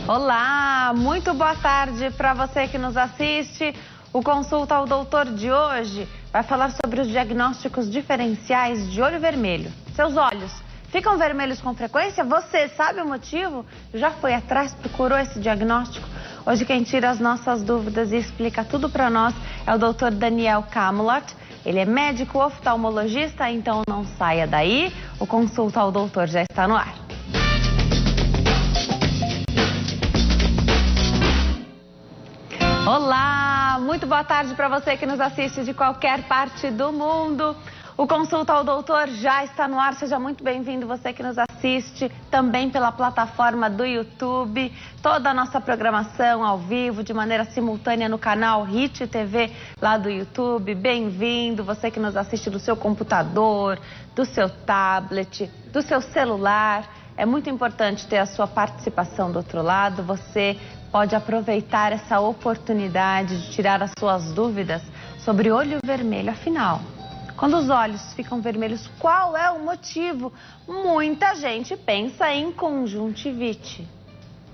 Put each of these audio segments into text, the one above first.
Olá, muito boa tarde para você que nos assiste. O Consulta ao Doutor de hoje vai falar sobre os diagnósticos diferenciais de olho vermelho. Seus olhos ficam vermelhos com frequência? Você sabe o motivo? Já foi atrás, procurou esse diagnóstico? Hoje quem tira as nossas dúvidas e explica tudo para nós é o Dr. Daniel Camelot. Ele é médico oftalmologista, então não saia daí. O Consulta ao Doutor já está no ar. Olá, muito boa tarde para você que nos assiste de qualquer parte do mundo. O Consulta ao Doutor já está no ar, seja muito bem-vindo você que nos assiste também pela plataforma do YouTube. Toda a nossa programação ao vivo, de maneira simultânea no canal HIT TV lá do YouTube. Bem-vindo, você que nos assiste do seu computador, do seu tablet, do seu celular. É muito importante ter a sua participação do outro lado. Você pode aproveitar essa oportunidade de tirar as suas dúvidas sobre olho vermelho. Afinal, quando os olhos ficam vermelhos, qual é o motivo? Muita gente pensa em conjuntivite.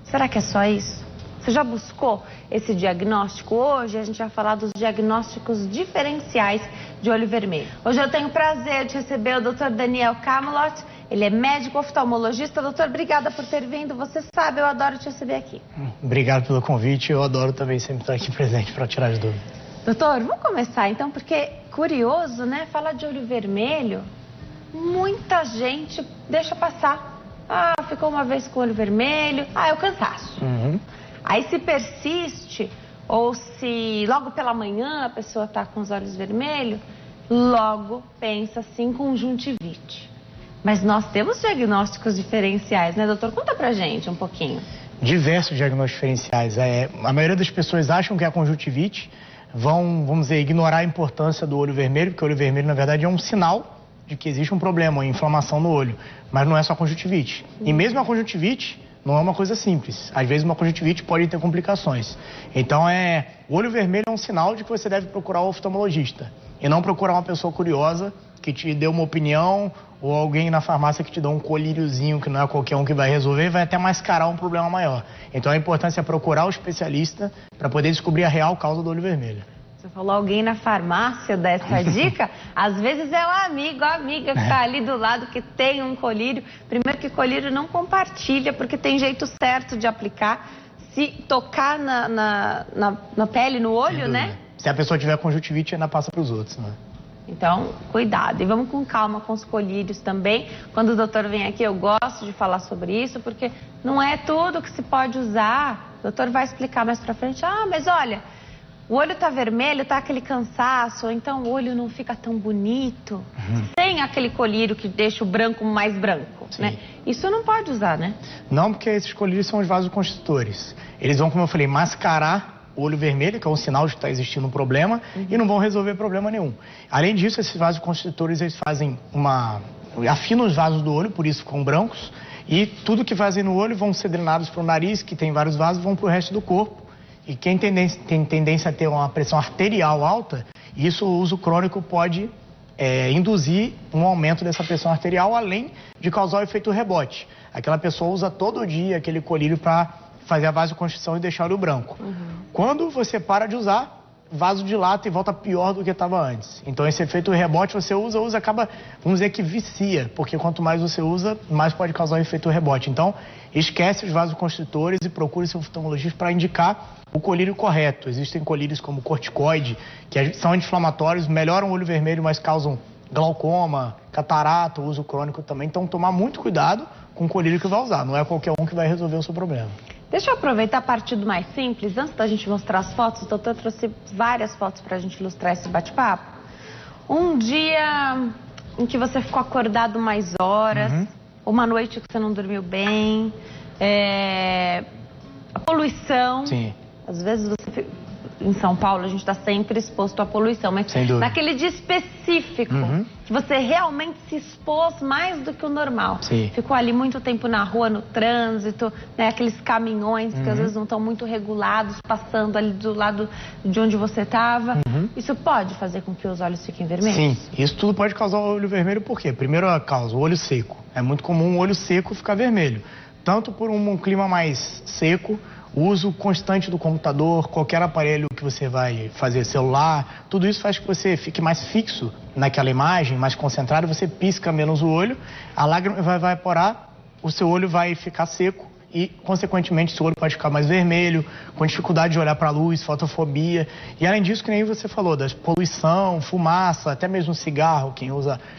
Será que é só isso? Você já buscou esse diagnóstico? Hoje a gente vai falar dos diagnósticos diferenciais de olho vermelho. Hoje eu tenho o prazer de receber o Dr. Daniel Camelot. Ele é médico oftalmologista. Doutor, obrigada por ter vindo. Você sabe, eu adoro te receber aqui. Obrigado pelo convite. Eu adoro também sempre estar aqui presente para tirar as dúvidas. Doutor, vamos começar então, porque curioso, né? Falar de olho vermelho, muita gente deixa passar. Ah, ficou uma vez com o olho vermelho. Ah, é o cansaço. Aí se persiste, ou se logo pela manhã a pessoa está com os olhos vermelhos, logo pensa assim, conjuntivite. Mas nós temos diagnósticos diferenciais, né, doutor? Conta pra gente um pouquinho. Diversos diagnósticos diferenciais. A maioria das pessoas acham que é a conjuntivite, vamos dizer, ignorar a importância do olho vermelho, porque o olho vermelho, na verdade, é um sinal de que existe um problema, uma inflamação no olho. Mas não é só conjuntivite. E mesmo a conjuntivite não é uma coisa simples. Às vezes uma conjuntivite pode ter complicações. Então, o olho vermelho é um sinal de que você deve procurar o oftalmologista. E não procurar uma pessoa curiosa que te dê uma opinião, ou alguém na farmácia que te dá um colíriozinho que não é qualquer um que vai resolver, vai até mascarar um problema maior. Então a importância é procurar o especialista para poder descobrir a real causa do olho vermelho. Você falou alguém na farmácia dá essa dica, às vezes é o amigo, a amiga que está ali do lado que tem um colírio. Primeiro que colírio não compartilha, porque tem jeito certo de aplicar. Se tocar na pele, no olho, né? Se a pessoa tiver conjuntivite, ainda passa para os outros, né? Então, cuidado. E vamos com calma com os colírios também. Quando o doutor vem aqui, eu gosto de falar sobre isso, porque não é tudo que se pode usar. O doutor vai explicar mais pra frente. Ah, mas olha, o olho tá vermelho, tá aquele cansaço, ou então o olho não fica tão bonito. Sem aquele colírio que deixa o branco mais branco, né? Isso não pode usar, né? Não, porque esses colírios são os vasoconstritores. Eles vão, como eu falei, mascarar o olho vermelho, que é um sinal de que está existindo um problema, e não vão resolver problema nenhum. Além disso, esses vasoconstritores, eles fazem afinam os vasos do olho, por isso ficam brancos, e tudo que fazem no olho vão ser drenados para o nariz, que tem vários vasos, vão para o resto do corpo. E quem tem tendência a ter uma pressão arterial alta, isso o uso crônico pode induzir um aumento dessa pressão arterial, além de causar o efeito rebote. Aquela pessoa usa todo dia aquele colírio para fazer a vasoconstrição e deixar o olho branco. Quando você para de usar, vaso dilata e volta pior do que estava antes. Então esse efeito rebote você usa, acaba, vamos dizer que vicia, porque quanto mais você usa, mais pode causar o efeito rebote. Então esquece os vasoconstritores e procure seu oftalmologista para indicar o colírio correto. Existem colírios como corticoide, que são anti-inflamatórios, melhoram o olho vermelho, mas causam glaucoma, catarata, uso crônico também. Então tomar muito cuidado com o colírio que vai usar, não é qualquer um que vai resolver o seu problema. Deixa eu aproveitar a partir do mais simples, antes da gente mostrar as fotos. O doutor trouxe várias fotos para a gente ilustrar esse bate-papo. Um dia em que você ficou acordado mais horas, uma noite que você não dormiu bem, a poluição. Sim. Às vezes você em São Paulo a gente está sempre exposto à poluição, mas naquele dia específico, que você realmente se expôs mais do que o normal. Sim. Ficou ali muito tempo na rua, no trânsito, né, aqueles caminhões que às vezes não estão muito regulados, passando ali do lado de onde você estava. Isso pode fazer com que os olhos fiquem vermelhos? Sim, isso tudo pode causar o olho vermelho por quê? Primeiro a causa, o olho seco. É muito comum o olho seco ficar vermelho. tanto por um clima mais seco, o uso constante do computador, qualquer aparelho que você vai fazer, celular, tudo isso faz que você fique mais fixo naquela imagem, mais concentrado, você pisca menos o olho, a lágrima vai evaporar, o seu olho vai ficar seco e, consequentemente, seu olho pode ficar mais vermelho, com dificuldade de olhar para a luz, fotofobia. E, além disso, que nem você falou, da poluição, fumaça, até mesmo cigarro,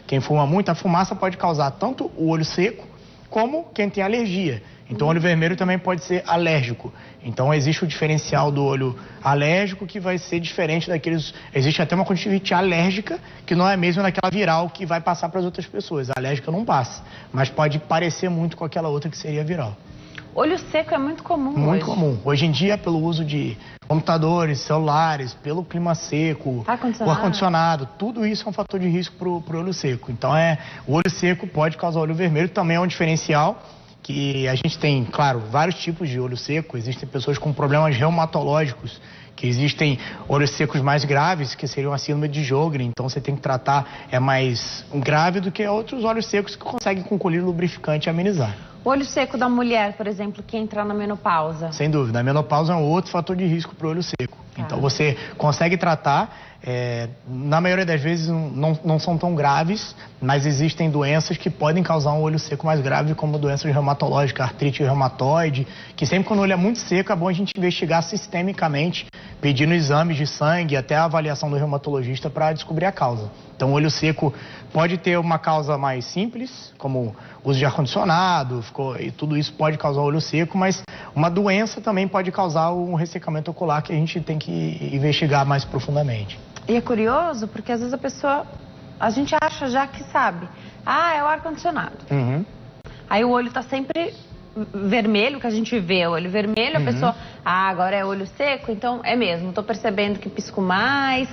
quem fuma muito, a fumaça pode causar tanto o olho seco, como quem tem alergia. Então, o olho vermelho também pode ser alérgico. Então, existe o diferencial do olho alérgico, que vai ser diferente daqueles... Existe até uma conjuntivite alérgica, que não é mesmo naquela viral que vai passar para as outras pessoas. A alérgica não passa, mas pode parecer muito com aquela outra que seria viral. Olho seco é muito comum hoje. Muito comum. Hoje em dia, pelo uso de computadores, celulares, pelo clima seco, o ar-condicionado, tudo isso é um fator de risco para o olho seco. Então, o olho seco pode causar olho vermelho, também é um diferencial, que a gente tem, claro, vários tipos de olho seco. Existem pessoas com problemas reumatológicos, que existem olhos secos mais graves, que seriam a síndrome de Sjögren. Então, você tem que tratar, é mais grave do que outros olhos secos que conseguem com colírio lubrificante amenizar. O olho seco da mulher, por exemplo, que entra na menopausa. Sem dúvida. A menopausa é um outro fator de risco para o olho seco. Então, você consegue tratar, na maioria das vezes não são tão graves, mas existem doenças que podem causar um olho seco mais grave, como doenças reumatológicas, artrite reumatoide, que sempre quando o olho é muito seco, é bom a gente investigar sistemicamente, pedindo exames de sangue, até a avaliação do reumatologista para descobrir a causa. Então, o olho seco pode ter uma causa mais simples, como uso de ar-condicionado, e tudo isso pode causar olho seco, mas uma doença também pode causar um ressecamento ocular que a gente tem que investigar mais profundamente. E é curioso, porque às vezes a gente acha já que sabe. É o ar-condicionado. Uhum. Aí o olho tá sempre vermelho, que a gente vê o olho vermelho, a pessoa, agora é olho seco, então é mesmo, tô percebendo que pisco mais,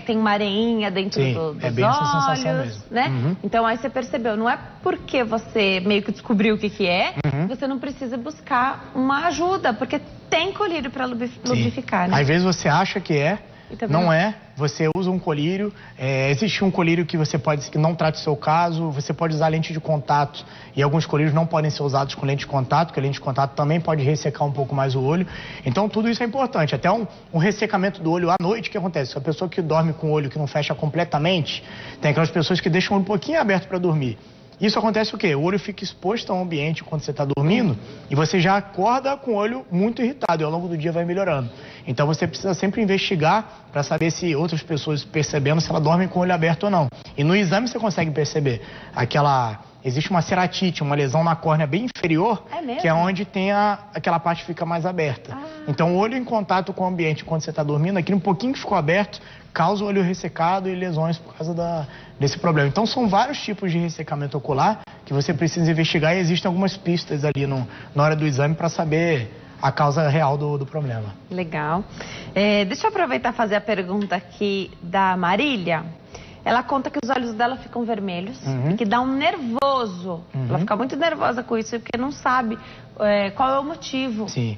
tem uma areinha dentro dos bem olhos, essa sensação mesmo. Né? Então aí você percebeu, não é porque você meio que descobriu o que é, você não precisa buscar uma ajuda, porque tem colírio para lubrificar, né? Às vezes você acha que não é, você usa um colírio, existe um colírio que que não trata o seu caso, você pode usar lente de contato, e alguns colírios não podem ser usados com lente de contato, porque a lente de contato também pode ressecar um pouco mais o olho. Então tudo isso é importante, até um ressecamento do olho à noite, o que acontece? A pessoa que dorme com o olho que não fecha completamente, tem aquelas pessoas que deixam o olho um pouquinho aberto para dormir. Isso acontece o quê? O olho fica exposto ao ambiente quando você está dormindo e você já acorda com o olho muito irritado e ao longo do dia vai melhorando. Então você precisa sempre investigar para saber se outras pessoas percebendo se ela dorme com o olho aberto ou não. E no exame você consegue perceber existe uma ceratite, uma lesão na córnea bem inferior, que é onde tem aquela parte que fica mais aberta. Então o olho em contato com o ambiente quando você está dormindo, aquele um pouquinho que ficou aberto, causa o olho ressecado e lesões por causa desse problema. Então são vários tipos de ressecamento ocular que você precisa investigar e existem algumas pistas ali na hora do exame para saber a causa real do problema. Legal. Deixa eu aproveitar e fazer a pergunta aqui da Marília. Ela conta que os olhos dela ficam vermelhos e que dá um nervoso. Ela fica muito nervosa com isso porque não sabe qual é o motivo. Sim.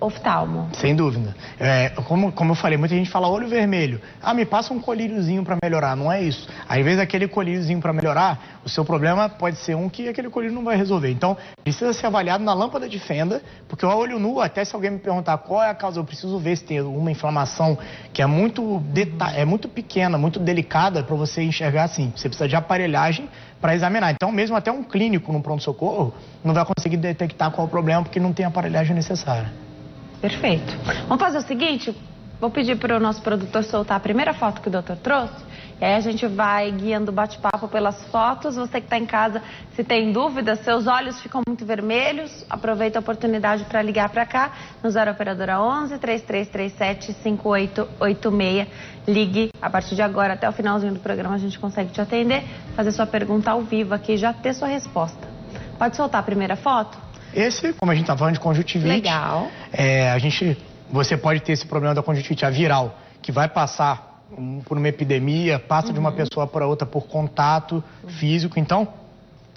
Oftalmo. Sem dúvida. Como eu falei, muita gente fala olho vermelho. Me passa um colíriozinho para melhorar. Não é isso. Às vezes aquele colíriozinho para melhorar, o seu problema pode ser que aquele colírio não vai resolver. Então, precisa ser avaliado na lâmpada de fenda, porque o olho nu, até se alguém me perguntar qual é a causa, eu preciso ver se tem uma inflamação que é muito pequena, muito delicada para você enxergar assim. Você precisa de aparelhagem para examinar. Então, mesmo até um clínico no pronto-socorro não vai conseguir detectar qual é o problema, porque não tem a aparelhagem necessária. Perfeito. Vamos fazer o seguinte, vou pedir para o nosso produtor soltar a primeira foto que o doutor trouxe, e aí a gente vai guiando o bate-papo pelas fotos. Você que está em casa, se tem dúvidas, seus olhos ficam muito vermelhos, aproveita a oportunidade para ligar para cá, no 0 operadora 11 3337 5886. Ligue a partir de agora até o finalzinho do programa, a gente consegue te atender, fazer sua pergunta ao vivo aqui e já ter sua resposta. Pode soltar a primeira foto? Esse, como a gente está falando de conjuntivite, legal. Você pode ter esse problema da conjuntivite viral, que vai passar por uma epidemia, passa de uma pessoa para outra por contato físico. Então,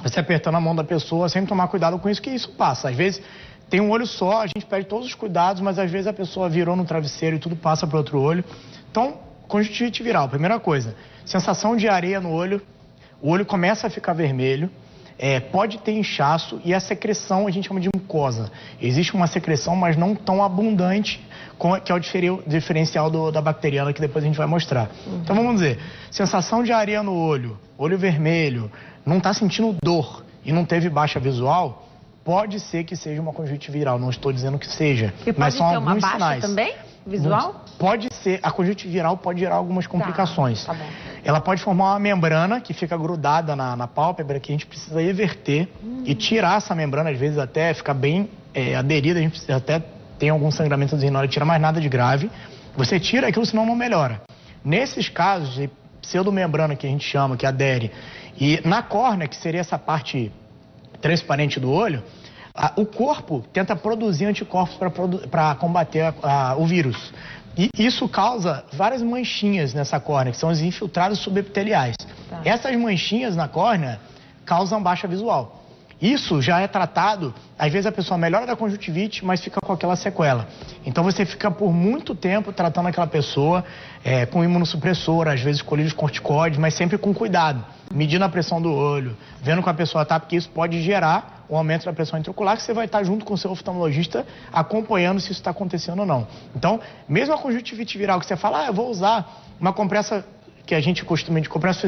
você apertando a mão da pessoa, sempre tomar cuidado com isso, que isso passa. Às vezes, tem um olho só, a gente pede todos os cuidados, mas às vezes a pessoa virou no travesseiro e tudo passa para outro olho. Então, conjuntivite viral, primeira coisa, sensação de areia no olho, o olho começa a ficar vermelho. pode ter inchaço e a secreção a gente chama de mucosa. Existe uma secreção, mas não tão abundante, que é o diferencial da bacteriana, que depois a gente vai mostrar. Então vamos dizer, sensação de areia no olho, olho vermelho, não está sentindo dor e não teve baixa visual, pode ser que seja uma conjuntivite viral, não estou dizendo que seja, mas são alguns sinais. Pode ter uma baixa também, visual? Pode ser, a conjuntivite viral pode gerar algumas complicações. Tá bom. Ela pode formar uma membrana que fica grudada na pálpebra, que a gente precisa everter e tirar essa membrana, às vezes até ficar bem aderida, a gente precisa até tem algum sangramento na hora de tirar, mas nada de grave. Você tira aquilo, senão não melhora. Nesses casos de pseudomembrana que a gente chama, que adere, e na córnea, que seria essa parte transparente do olho, o corpo tenta produzir anticorpos para combater o vírus. E isso causa várias manchinhas nessa córnea, que são os infiltrados subepiteliais. Tá. Essas manchinhas na córnea causam baixa visual. Isso já é tratado, às vezes a pessoa melhora da conjuntivite, mas fica com aquela sequela. Então você fica por muito tempo tratando aquela pessoa com imunossupressor, às vezes colírios corticoides, mas sempre com cuidado, medindo a pressão do olho, vendo como a pessoa está, porque isso pode gerar um aumento da pressão intraocular, que você vai estar junto com o seu oftalmologista acompanhando se isso está acontecendo ou não. Então, mesmo a conjuntivite viral que você fala, eu vou usar uma compressa que a gente costuma de compressa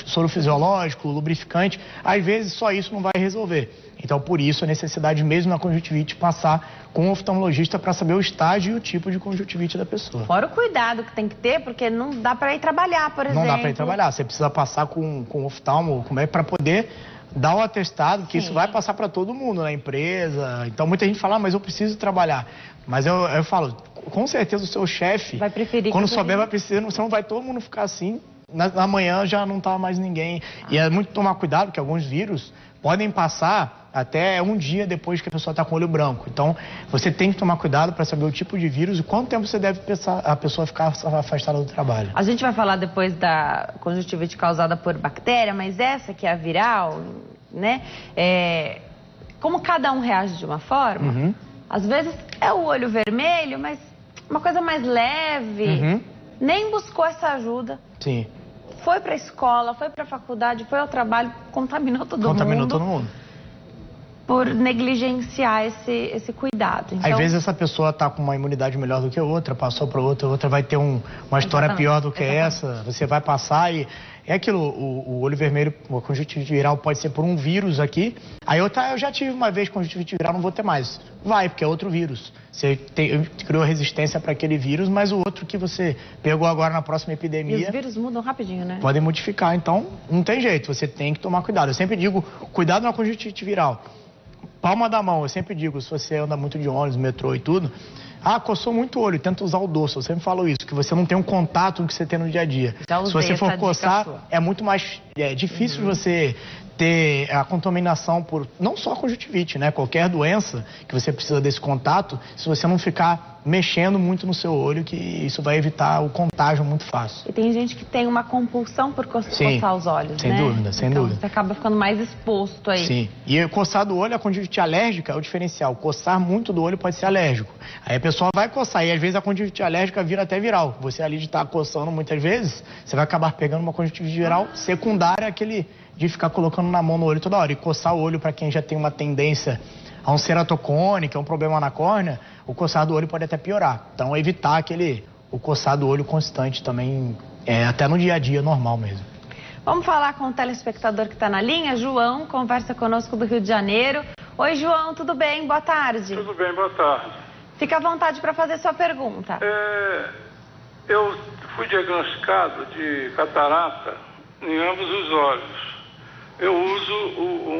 soro fisiológico, lubrificante, às vezes só isso não vai resolver. Então, por isso, a necessidade mesmo na conjuntivite passar com o oftalmologista para saber o estágio e o tipo de conjuntivite da pessoa. Fora o cuidado que tem que ter, porque não dá para ir trabalhar, por exemplo. Não dá para ir trabalhar, você precisa passar com o oftalmo, para poder dar o atestado, que isso vai passar para todo mundo na empresa. Então, muita gente fala, mas eu preciso trabalhar. Mas eu falo, com certeza o seu chefe, vai preferir quando souber, vai precisar, senão vai todo mundo ficar assim, na manhã já não tá mais ninguém. E é muito tomar cuidado, porque alguns vírus podem passar até um dia depois que a pessoa está com o olho branco. Então, você tem que tomar cuidado para saber o tipo de vírus e quanto tempo você deve pensar a pessoa ficar afastada do trabalho. A gente vai falar depois da conjuntivite causada por bactéria, mas essa que é a viral, né? Como cada um reage de uma forma, às vezes é o olho vermelho, mas uma coisa mais leve, nem buscou essa ajuda. Sim. Foi para a escola, foi para a faculdade, foi ao trabalho, contaminou todo mundo. Contaminou todo mundo. Por negligenciar esse cuidado. Então, às vezes essa pessoa está com uma imunidade melhor do que a outra, passou para outra vai ter uma história pior do que essa, você vai passar e... É aquilo, o olho vermelho, a conjuntivite viral pode ser por um vírus aqui, aí eu já tive uma vez conjuntivite viral, não vou ter mais. Vai, porque é outro vírus. Você criou resistência para aquele vírus, mas o outro que você pegou agora na próxima epidemia... E os vírus mudam rapidinho, né? Podem modificar, então não tem jeito, você tem que tomar cuidado. Eu sempre digo, cuidado na conjuntivite viral. Palma da mão, eu sempre digo, se você anda muito de ônibus, metrô e tudo... coçou muito o olho, tenta usar o dorso. Eu sempre falo isso, que você não tem um contato que você tem no dia a dia. Se você for coçar, é muito mais difícil você ter a contaminação por, não só conjuntivite, né? Qualquer doença que você precisa desse contato, se você não ficar mexendo muito no seu olho, que isso vai evitar o contágio muito fácil. E tem gente que tem uma compulsão por coçar os olhos, sem né? dúvida, sem então, dúvida. Você acaba ficando mais exposto aí. Sim. E coçar do olho, a conjuntivite alérgica é o diferencial. Coçar muito do olho pode ser alérgico. Aí a pessoa vai coçar e às vezes a conjuntivite alérgica vira até viral. Você ali de estar coçando muitas vezes, você vai acabar pegando uma conjuntivite viral secundária àquele de ficar colocando na mão no olho toda hora. E coçar o olho, para quem já tem uma tendência a um ceratocone, que é um problema na córnea, o coçar do olho pode até piorar. Então, evitar o coçar do olho constante também, até no dia a dia normal mesmo. Vamos falar com o telespectador que está na linha. João, conversa conosco do Rio de Janeiro. Oi, João, tudo bem? Boa tarde. Tudo bem, boa tarde. Fica à vontade para fazer sua pergunta. Eu fui diagnosticado de catarata em ambos os olhos. Eu uso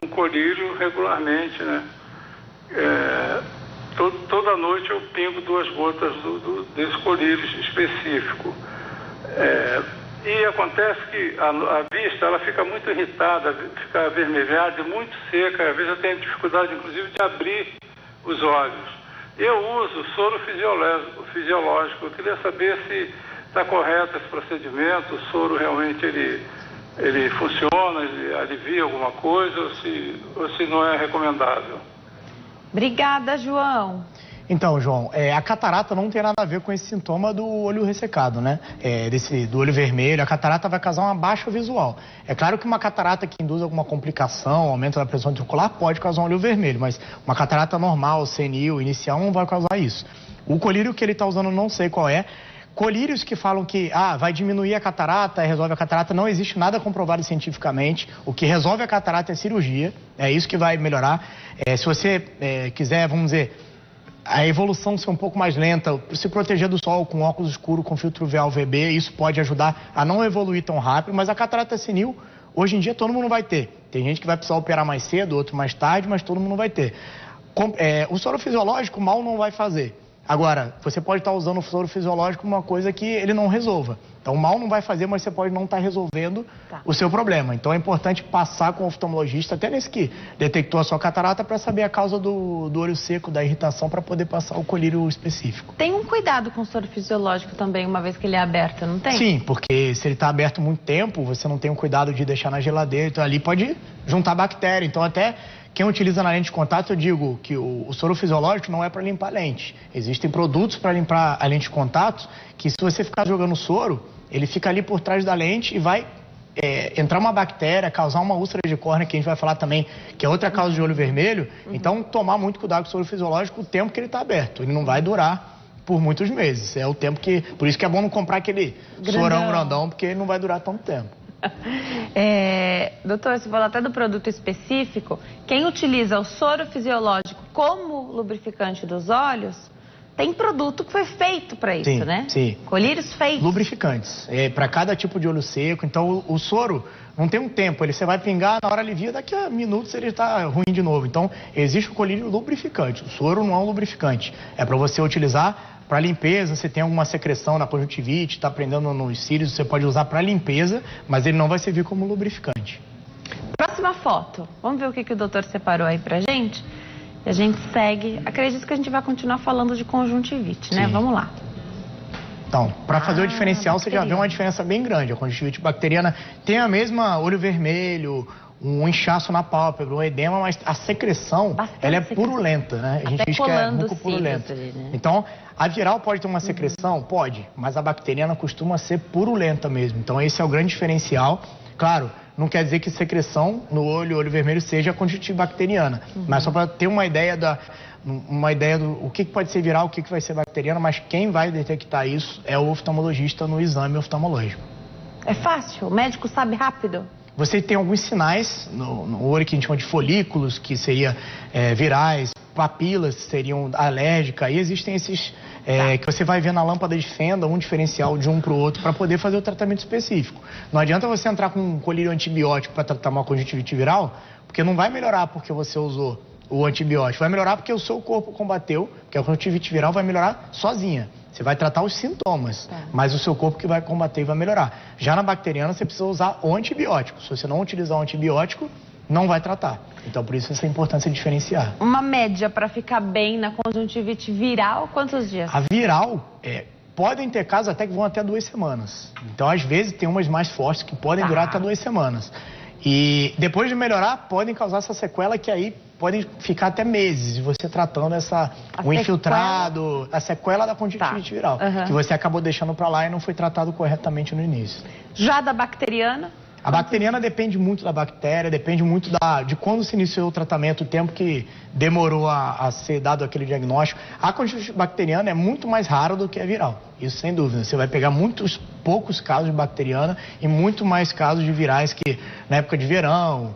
um colírio regularmente, né? Toda noite eu pingo 2 gotas desse colírio específico. E acontece que a vista ela fica muito irritada, fica avermelhada e muito seca. Às vezes eu tenho dificuldade, inclusive, de abrir os olhos. Eu uso soro fisiológico. Eu queria saber se está correto esse procedimento, o soro realmente ele funciona, ele alivia alguma coisa ou se não é recomendável. Obrigada, João. Então, João, a catarata não tem nada a ver com esse sintoma do olho ressecado, né? Do olho vermelho. A catarata vai causar uma baixa visual. É claro que uma catarata que induz alguma complicação, aumento da pressão intraocular, pode causar um olho vermelho, mas uma catarata normal, senil, inicial, não vai causar isso. O colírio que ele está usando, não sei qual é. Colírios que falam que vai diminuir a catarata, resolve a catarata, não existe nada comprovado cientificamente. O que resolve a catarata é cirurgia, é isso que vai melhorar. Se você quiser, vamos dizer, a evolução ser um pouco mais lenta, se proteger do sol com óculos escuros, com filtro UVA UVB, isso pode ajudar a não evoluir tão rápido, mas a catarata senil, hoje em dia todo mundo vai ter. Tem gente que vai precisar operar mais cedo, outro mais tarde, mas todo mundo vai ter. O soro fisiológico mal não vai fazer. Agora, você pode estar usando o soro fisiológico uma coisa que ele não resolva. Então, mal não vai fazer, mas você pode não estar resolvendo o seu problema. Então, é importante passar com o oftalmologista, até nesse que detectou a sua catarata, para saber a causa do olho seco, da irritação, para poder passar o colírio específico. Tem um cuidado com o soro fisiológico também, uma vez que ele é aberto, não tem? Sim, porque se ele está aberto muito tempo, você não tem o cuidado de deixar na geladeira, então ali pode juntar bactéria. Então, até quem utiliza na lente de contato, eu digo que o soro fisiológico não é para limpar a lente. Existem produtos para limpar a lente de contato que, se você ficar jogando soro, ele fica ali por trás da lente e vai entrar uma bactéria, causar uma úlcera de córnea, que a gente vai falar também, que é outra causa de olho vermelho. Então, tomar muito cuidado com o soro fisiológico o tempo que ele está aberto. Ele não vai durar por muitos meses. É o tempo que... Por isso que é bom não comprar aquele sorão grandão, porque ele não vai durar tanto tempo. Doutor, você falou até do produto específico. Quem utiliza o soro fisiológico como lubrificante dos olhos, tem produto que foi feito para isso, sim, né? Sim. Colírios feitos. Lubrificantes. Para cada tipo de olho seco. Então, o soro não tem um tempo. Você vai pingar, na hora alivia, daqui a minutos ele está ruim de novo. Então, existe o colírio lubrificante. O soro não é um lubrificante. É para você utilizar para limpeza. Você tem alguma secreção na conjuntivite, está prendendo nos cílios, você pode usar para limpeza, mas ele não vai servir como lubrificante. Próxima foto. Vamos ver o que o doutor separou aí pra gente? E a gente segue. Acredito que a gente vai continuar falando de conjuntivite, né? Sim. Vamos lá. Então, para fazer o diferencial, você já vê uma diferença bem grande. A conjuntivite bacteriana tem a mesma olho vermelho, um inchaço na pálpebra, um edema, mas a secreção, ela é purulenta, né? A gente diz que é mucopurulenta. Né? Então, a viral pode ter uma secreção? Pode, mas a bacteriana costuma ser purulenta mesmo. Então, esse é o grande diferencial. Claro, não quer dizer que secreção no olho vermelho seja a conjuntivite bacteriana, mas só para ter uma ideia do o que pode ser viral, o que vai ser bacteriana, mas quem vai detectar isso é o oftalmologista no exame oftalmológico. É fácil? O médico sabe rápido? Você tem alguns sinais no olho que a gente chama de folículos, que seria virais, papilas seriam alérgicas, e existem esses que você vai ver na lâmpada de fenda, um diferencial de um para o outro, para poder fazer o tratamento específico. Não adianta você entrar com um colírio antibiótico para tratar uma conjuntivite viral, porque não vai melhorar porque você usou o antibiótico, vai melhorar porque o seu corpo combateu, porque a conjuntivite viral vai melhorar sozinha. Você vai tratar os sintomas, mas o seu corpo que vai combater e vai melhorar. Já na bacteriana, você precisa usar o antibiótico. Se você não utilizar o antibiótico, não vai tratar. Então, por isso, essa importância de diferenciar. Uma média para ficar bem na conjuntivite viral, quantos dias? A viral, podem ter casos até que vão até 2 semanas. Então, às vezes, tem umas mais fortes que podem durar até 2 semanas. E depois de melhorar, podem causar essa sequela que aí podem ficar até meses de você tratando infiltrado, a sequela da conjuntivite viral, que você acabou deixando para lá e não foi tratado corretamente no início. Já da bacteriana? A bacteriana depende muito da bactéria, depende muito de quando se iniciou o tratamento, o tempo que demorou a ser dado aquele diagnóstico. A conjuntivite bacteriana é muito mais rara do que a viral, isso sem dúvida. Você vai pegar poucos casos de bacteriana e muito mais casos de virais que na época de verão,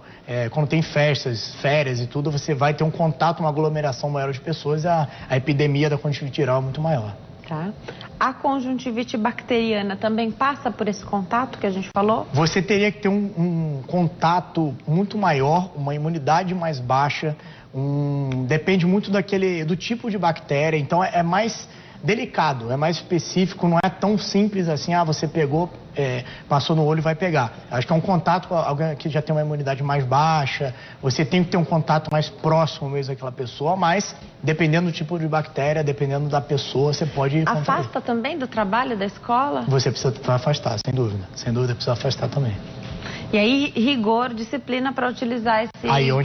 quando tem festas, férias e tudo, você vai ter um contato, uma aglomeração maior de pessoas, a epidemia da conjuntivite viral é muito maior. Tá. A conjuntivite bacteriana também passa por esse contato que a gente falou? Você teria que ter um contato muito maior, uma imunidade mais baixa, depende muito do tipo de bactéria, então é mais delicado, é mais específico, não é tão simples assim, você pegou, passou no olho e vai pegar. Acho que é um contato com alguém que já tem uma imunidade mais baixa, você tem que ter um contato mais próximo mesmo daquela pessoa, mas dependendo do tipo de bactéria, dependendo da pessoa, você pode... Afasta também do trabalho, da escola? Você precisa afastar, sem dúvida precisa afastar também. E aí, rigor, disciplina para utilizar esse colírio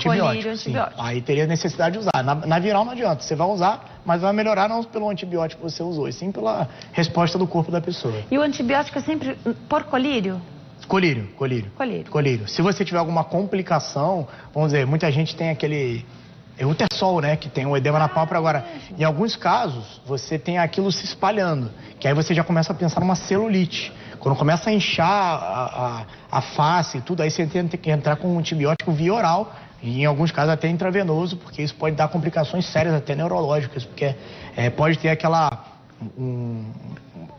antibiótico. Aí teria necessidade de usar. Na viral não adianta, você vai usar, mas vai melhorar não pelo antibiótico que você usou, e sim pela resposta do corpo da pessoa. E o antibiótico é sempre por colírio? Colírio. Se você tiver alguma complicação, vamos dizer, muita gente tem aquele... o Tersol, né, que tem um edema na pálpebra. Agora, em alguns casos, você tem aquilo se espalhando, que aí você já começa a pensar numa celulite. Quando começa a inchar a face e tudo, aí você tem que entrar com um antibiótico via oral, e em alguns casos até intravenoso, porque isso pode dar complicações sérias, até neurológicas, porque pode ter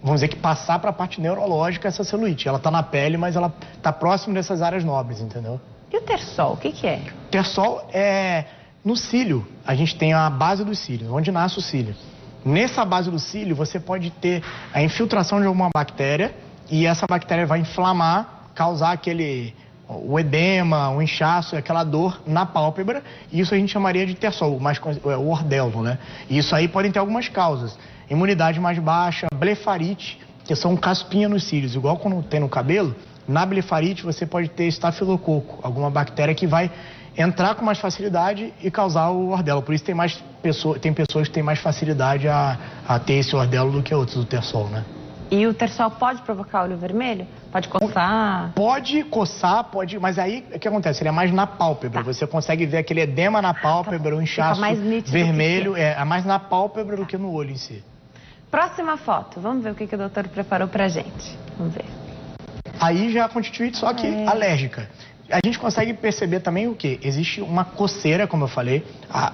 vamos dizer que passar para a parte neurológica essa celulite. Ela está na pele, mas ela está próximo dessas áreas nobres, entendeu? E o Tersol, o que é? Tersol é... No cílio, a gente tem a base do cílio, onde nasce o cílio. Nessa base do cílio, você pode ter a infiltração de alguma bactéria, e essa bactéria vai inflamar, causar o edema, o inchaço, aquela dor na pálpebra, e isso a gente chamaria de tersol, o ordelo, né? E isso aí podem ter algumas causas. Imunidade mais baixa, blefarite, que são caspinha nos cílios, igual quando tem no cabelo. Na blefarite você pode ter estafilococo, alguma bactéria que vai entrar com mais facilidade e causar o ordelo. Por isso tem pessoas que têm mais facilidade a ter esse ordelo do que outros do Tersol, né? E o Tersol pode provocar olho vermelho? Pode coçar? Pode coçar, pode, mas aí o que acontece? Ele é mais na pálpebra. Você consegue ver aquele edema na pálpebra, o inchaço vermelho, é mais na pálpebra do que no olho em si. Próxima foto. Vamos ver o que o doutor preparou pra gente. Vamos ver. Aí já é a conjuntivite, só que alérgica. A gente consegue perceber também o quê? Existe uma coceira, como eu falei,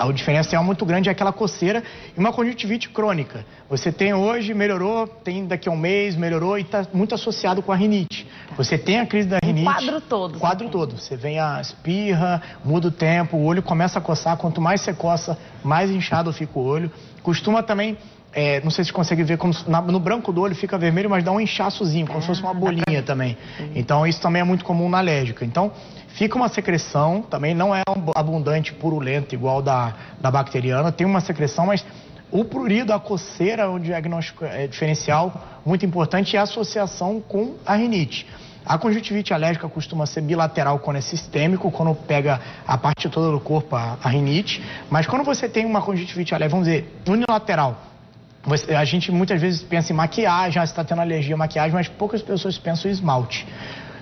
o diferencial muito grande é aquela coceira e uma conjuntivite crônica. Você tem hoje, melhorou, tem daqui a um mês, melhorou e está muito associado com a rinite. Você tem a crise da rinite... O quadro todo. Você vem a espirra, muda o tempo, o olho começa a coçar, quanto mais você coça, mais inchado fica o olho. Costuma também... não sei se você consegue ver, como no branco do olho fica vermelho, mas dá um inchaçozinho, como se fosse uma bolinha também. Então, isso também é muito comum na alérgica. Então, fica uma secreção, também não é abundante, purulenta, igual da bacteriana. Tem uma secreção, mas o prurido, a coceira, é um diagnóstico diferencial muito importante e a associação com a rinite. A conjuntivite alérgica costuma ser bilateral quando é sistêmico, quando pega a parte toda do corpo, a rinite. Mas quando você tem uma conjuntivite alérgica, vamos dizer, unilateral, a gente muitas vezes pensa em maquiagem, você está tendo alergia à maquiagem, mas poucas pessoas pensam em esmalte.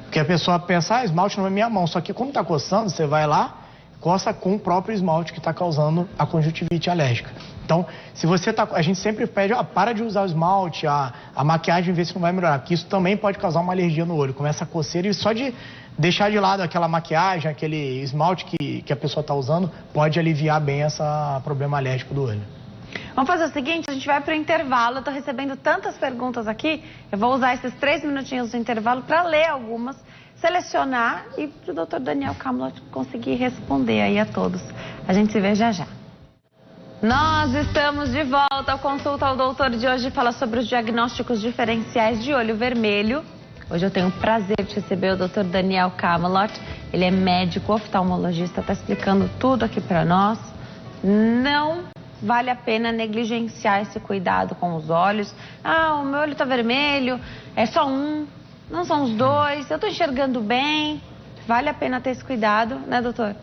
Porque a pessoa pensa, esmalte não é minha mão. Só que quando está coçando, você vai lá, coça com o próprio esmalte que está causando a conjuntivite alérgica. Então, se você está... A gente sempre pede, para de usar o esmalte, a maquiagem, ver se não vai melhorar. Porque isso também pode causar uma alergia no olho. Começa a coceira e só de deixar de lado aquela maquiagem, aquele esmalte que a pessoa está usando, pode aliviar bem esse problema alérgico do olho. Vamos fazer o seguinte, a gente vai para o intervalo. Eu estou recebendo tantas perguntas aqui, eu vou usar esses 3 minutinhos do intervalo para ler algumas, selecionar e para o doutor Daniel Camelot conseguir responder aí a todos. A gente se vê já já. Nós estamos de volta. A consulta ao doutor de hoje fala sobre os diagnósticos diferenciais de olho vermelho. Hoje eu tenho o prazer de receber o doutor Daniel Camelot. Ele é médico oftalmologista, está explicando tudo aqui para nós. Não vale a pena negligenciar esse cuidado com os olhos. O meu olho está vermelho, é só um, não são os dois, eu estou enxergando bem. Vale a pena ter esse cuidado, né, doutor?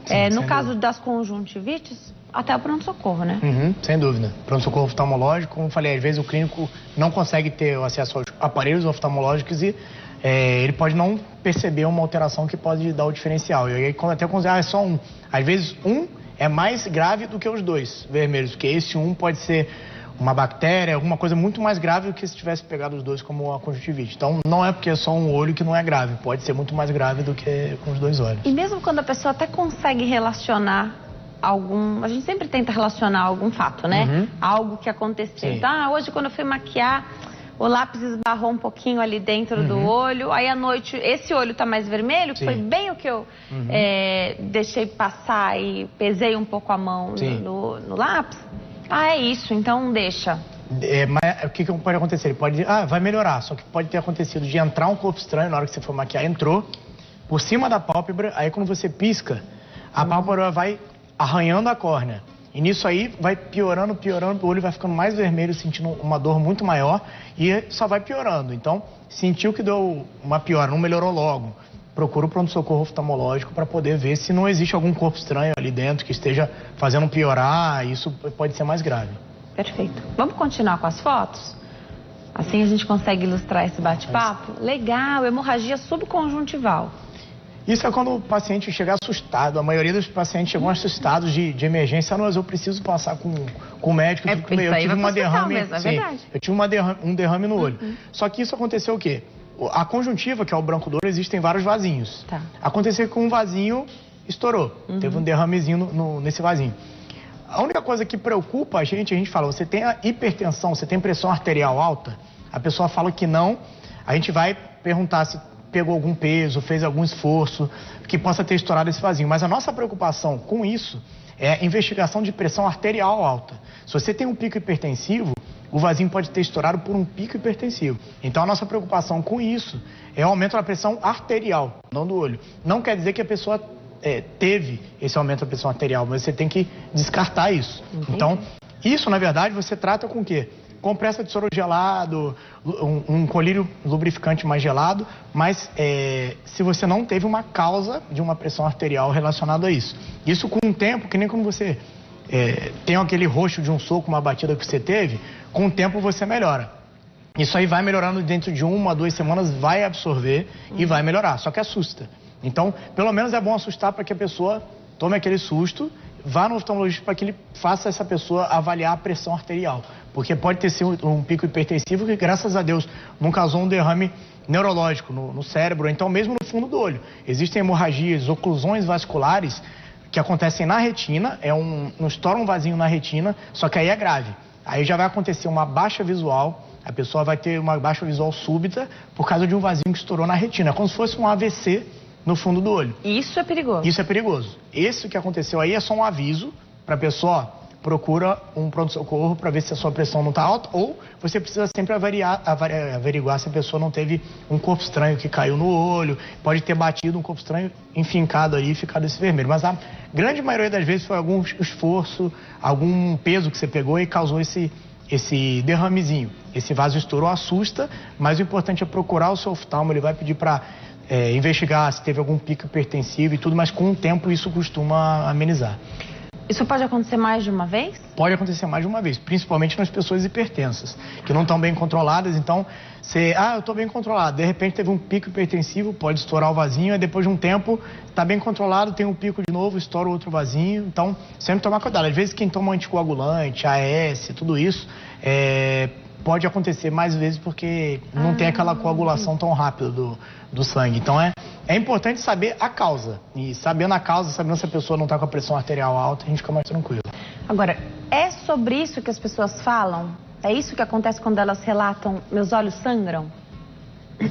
Sim, no caso das conjuntivites, até o pronto-socorro, né? Sem dúvida. Pronto-socorro oftalmológico, como eu falei, às vezes o clínico não consegue ter acesso aos aparelhos oftalmológicos e ele pode não perceber uma alteração que pode dar o diferencial. E aí, até quando é só um. Às vezes, um é mais grave do que os dois vermelhos, porque esse um pode ser uma bactéria, alguma coisa muito mais grave do que se tivesse pegado os dois como a conjuntivite. Então, não é porque é só um olho que não é grave, pode ser muito mais grave do que com os dois olhos. E mesmo quando a pessoa até consegue relacionar a gente sempre tenta relacionar algum fato, né? Algo que aconteceu. Então, hoje quando eu fui maquiar, o lápis esbarrou um pouquinho ali dentro do olho, aí à noite esse olho tá mais vermelho, que foi bem o que eu deixei passar e pesei um pouco a mão no lápis. É isso, então deixa. Mas o que pode acontecer? Ele pode vai melhorar, só que pode ter acontecido de entrar um corpo estranho na hora que você for maquiar, entrou por cima da pálpebra, aí quando você pisca, a pálpebra vai arranhando a córnea. E nisso aí vai piorando, o olho vai ficando mais vermelho, sentindo uma dor muito maior e só vai piorando. Então, sentiu que deu uma piora, não melhorou logo, procura o pronto-socorro oftalmológico para poder ver se não existe algum corpo estranho ali dentro que esteja fazendo piorar, isso pode ser mais grave. Perfeito. Vamos continuar com as fotos? Assim a gente consegue ilustrar esse bate-papo? Legal, hemorragia subconjuntival. Isso é quando o paciente chega assustado. A maioria dos pacientes chegam assustados de emergência. Mas eu preciso passar com o médico. Eu tive uma derrame. Mesmo, é verdade. Eu tive um derrame no olho. Só que isso aconteceu o quê? A conjuntiva, que é o branco do olho, existem vários vasinhos. Tá. Aconteceu que um vasinho estourou. Teve um derramezinho nesse vasinho. A única coisa que preocupa a gente fala, você tem a hipertensão, você tem pressão arterial alta? A pessoa fala que não. A gente vai perguntar se pegou algum peso, fez algum esforço que possa ter estourado esse vasinho. Mas a nossa preocupação com isso é a investigação de pressão arterial alta. Se você tem um pico hipertensivo, o vasinho pode ter estourado por um pico hipertensivo. Então a nossa preocupação com isso é o aumento da pressão arterial, não do olho. Não quer dizer que a pessoa teve esse aumento da pressão arterial, mas você tem que descartar isso. Então, isso na verdade você trata com o quê? Compressa de soro gelado, um colírio lubrificante mais gelado, mas se você não teve uma causa de uma pressão arterial relacionada a isso. Isso com o tempo, que nem quando você tem aquele roxo de um soco, uma batida que você teve, com o tempo você melhora. Isso aí vai melhorando dentro de 1 a 2 semanas, vai absorver e vai melhorar, só que assusta. Então, pelo menos é bom assustar para que a pessoa tome aquele susto, vá no oftalmologista para que ele faça essa pessoa avaliar a pressão arterial. Porque pode ter sido um pico hipertensivo que, graças a Deus, não causou um derrame neurológico no cérebro, então mesmo no fundo do olho. Existem hemorragias, oclusões vasculares que acontecem na retina, não estoura um vasinho na retina, só que aí é grave. Aí já vai acontecer uma baixa visual, a pessoa vai ter uma baixa visual súbita por causa de um vasinho que estourou na retina. É como se fosse um AVC no fundo do olho. Isso é perigoso? Isso é perigoso. Esse que aconteceu aí é só um aviso para a pessoa, procura um pronto-socorro para ver se a sua pressão não está alta, ou você precisa sempre averiguar se a pessoa não teve um corpo estranho que caiu no olho, pode ter batido um corpo estranho enfincado aí e ficado esse vermelho. Mas a grande maioria das vezes foi algum esforço, algum peso que você pegou e causou esse derramezinho. Esse vaso estourou, assusta, mas o importante é procurar o seu oftalmo, ele vai pedir para investigar se teve algum pico hipertensivo e tudo, mas com o tempo isso costuma amenizar. Isso pode acontecer mais de uma vez? Pode acontecer mais de uma vez, principalmente nas pessoas hipertensas, que não estão bem controladas. Então, eu estou bem controlado, de repente teve um pico hipertensivo, pode estourar o vasinho, e depois de um tempo está bem controlado, tem um pico de novo, estoura outro vasinho. Então, sempre tomar cuidado. Às vezes quem toma anticoagulante, AS, tudo isso, pode acontecer mais vezes porque não tem aquela coagulação tão rápida do sangue. Então é importante saber a causa. E sabendo a causa, sabendo se a pessoa não está com a pressão arterial alta, a gente fica mais tranquilo. Agora, é sobre isso que as pessoas falam? É isso que acontece quando elas relatam, meus olhos sangram?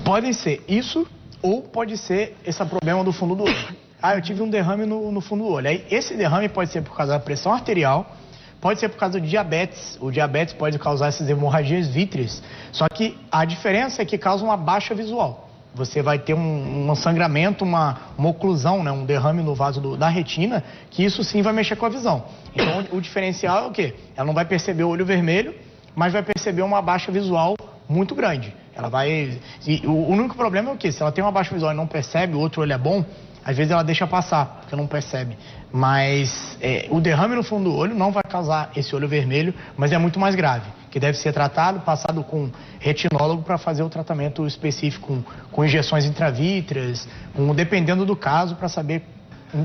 Pode ser isso, ou pode ser esse problema do fundo do olho. Eu tive um derrame no fundo do olho. Aí, esse derrame pode ser por causa da pressão arterial, pode ser por causa do diabetes. O diabetes pode causar essas hemorragias vítreas. Só que a diferença é que causa uma baixa visual. Você vai ter um sangramento, uma oclusão, né? Um derrame no vaso da retina, que isso sim vai mexer com a visão. Então o diferencial é o quê? Ela não vai perceber o olho vermelho, mas vai perceber uma baixa visual muito grande. Ela vai... O único problema é o quê? Se ela tem uma baixa visual e não percebe, o outro olho é bom, às vezes ela deixa passar, porque não percebe. Mas o derrame no fundo do olho não vai causar esse olho vermelho, mas é muito mais grave, que deve ser tratado, passado com retinólogo para fazer o tratamento específico com injeções intravítreas, dependendo do caso, para saber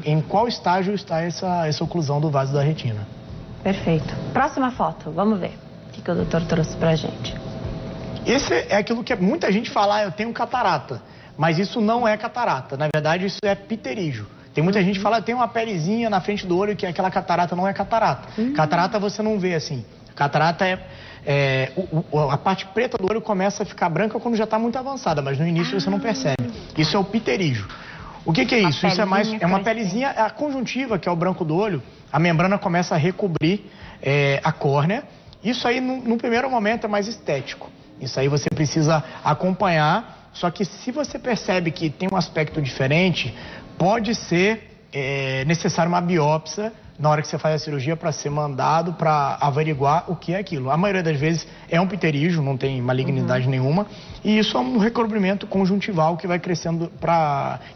em qual estágio está essa oclusão do vaso da retina. Perfeito. Próxima foto, vamos ver o que o doutor trouxe para a gente. Esse é aquilo que muita gente fala, eu tenho catarata. Mas isso não é catarata, na verdade isso é pterígio. Tem muita gente que fala, tem uma pelezinha na frente do olho que aquela catarata não é catarata. Catarata você não vê assim. Catarata a parte preta do olho começa a ficar branca quando já está muito avançada, mas no início você não percebe. Isso é o pterígio. O que é isso? Isso é uma pelezinha, a conjuntiva, que é o branco do olho, a membrana começa a recobrir a córnea. Isso aí no primeiro momento é mais estético. Isso aí você precisa acompanhar. Só que se você percebe que tem um aspecto diferente, pode ser necessário uma biópsia na hora que você faz a cirurgia para ser mandado para averiguar o que é aquilo. A maioria das vezes é um pterígio, não tem malignidade nenhuma, e isso é um recobrimento conjuntival que vai crescendo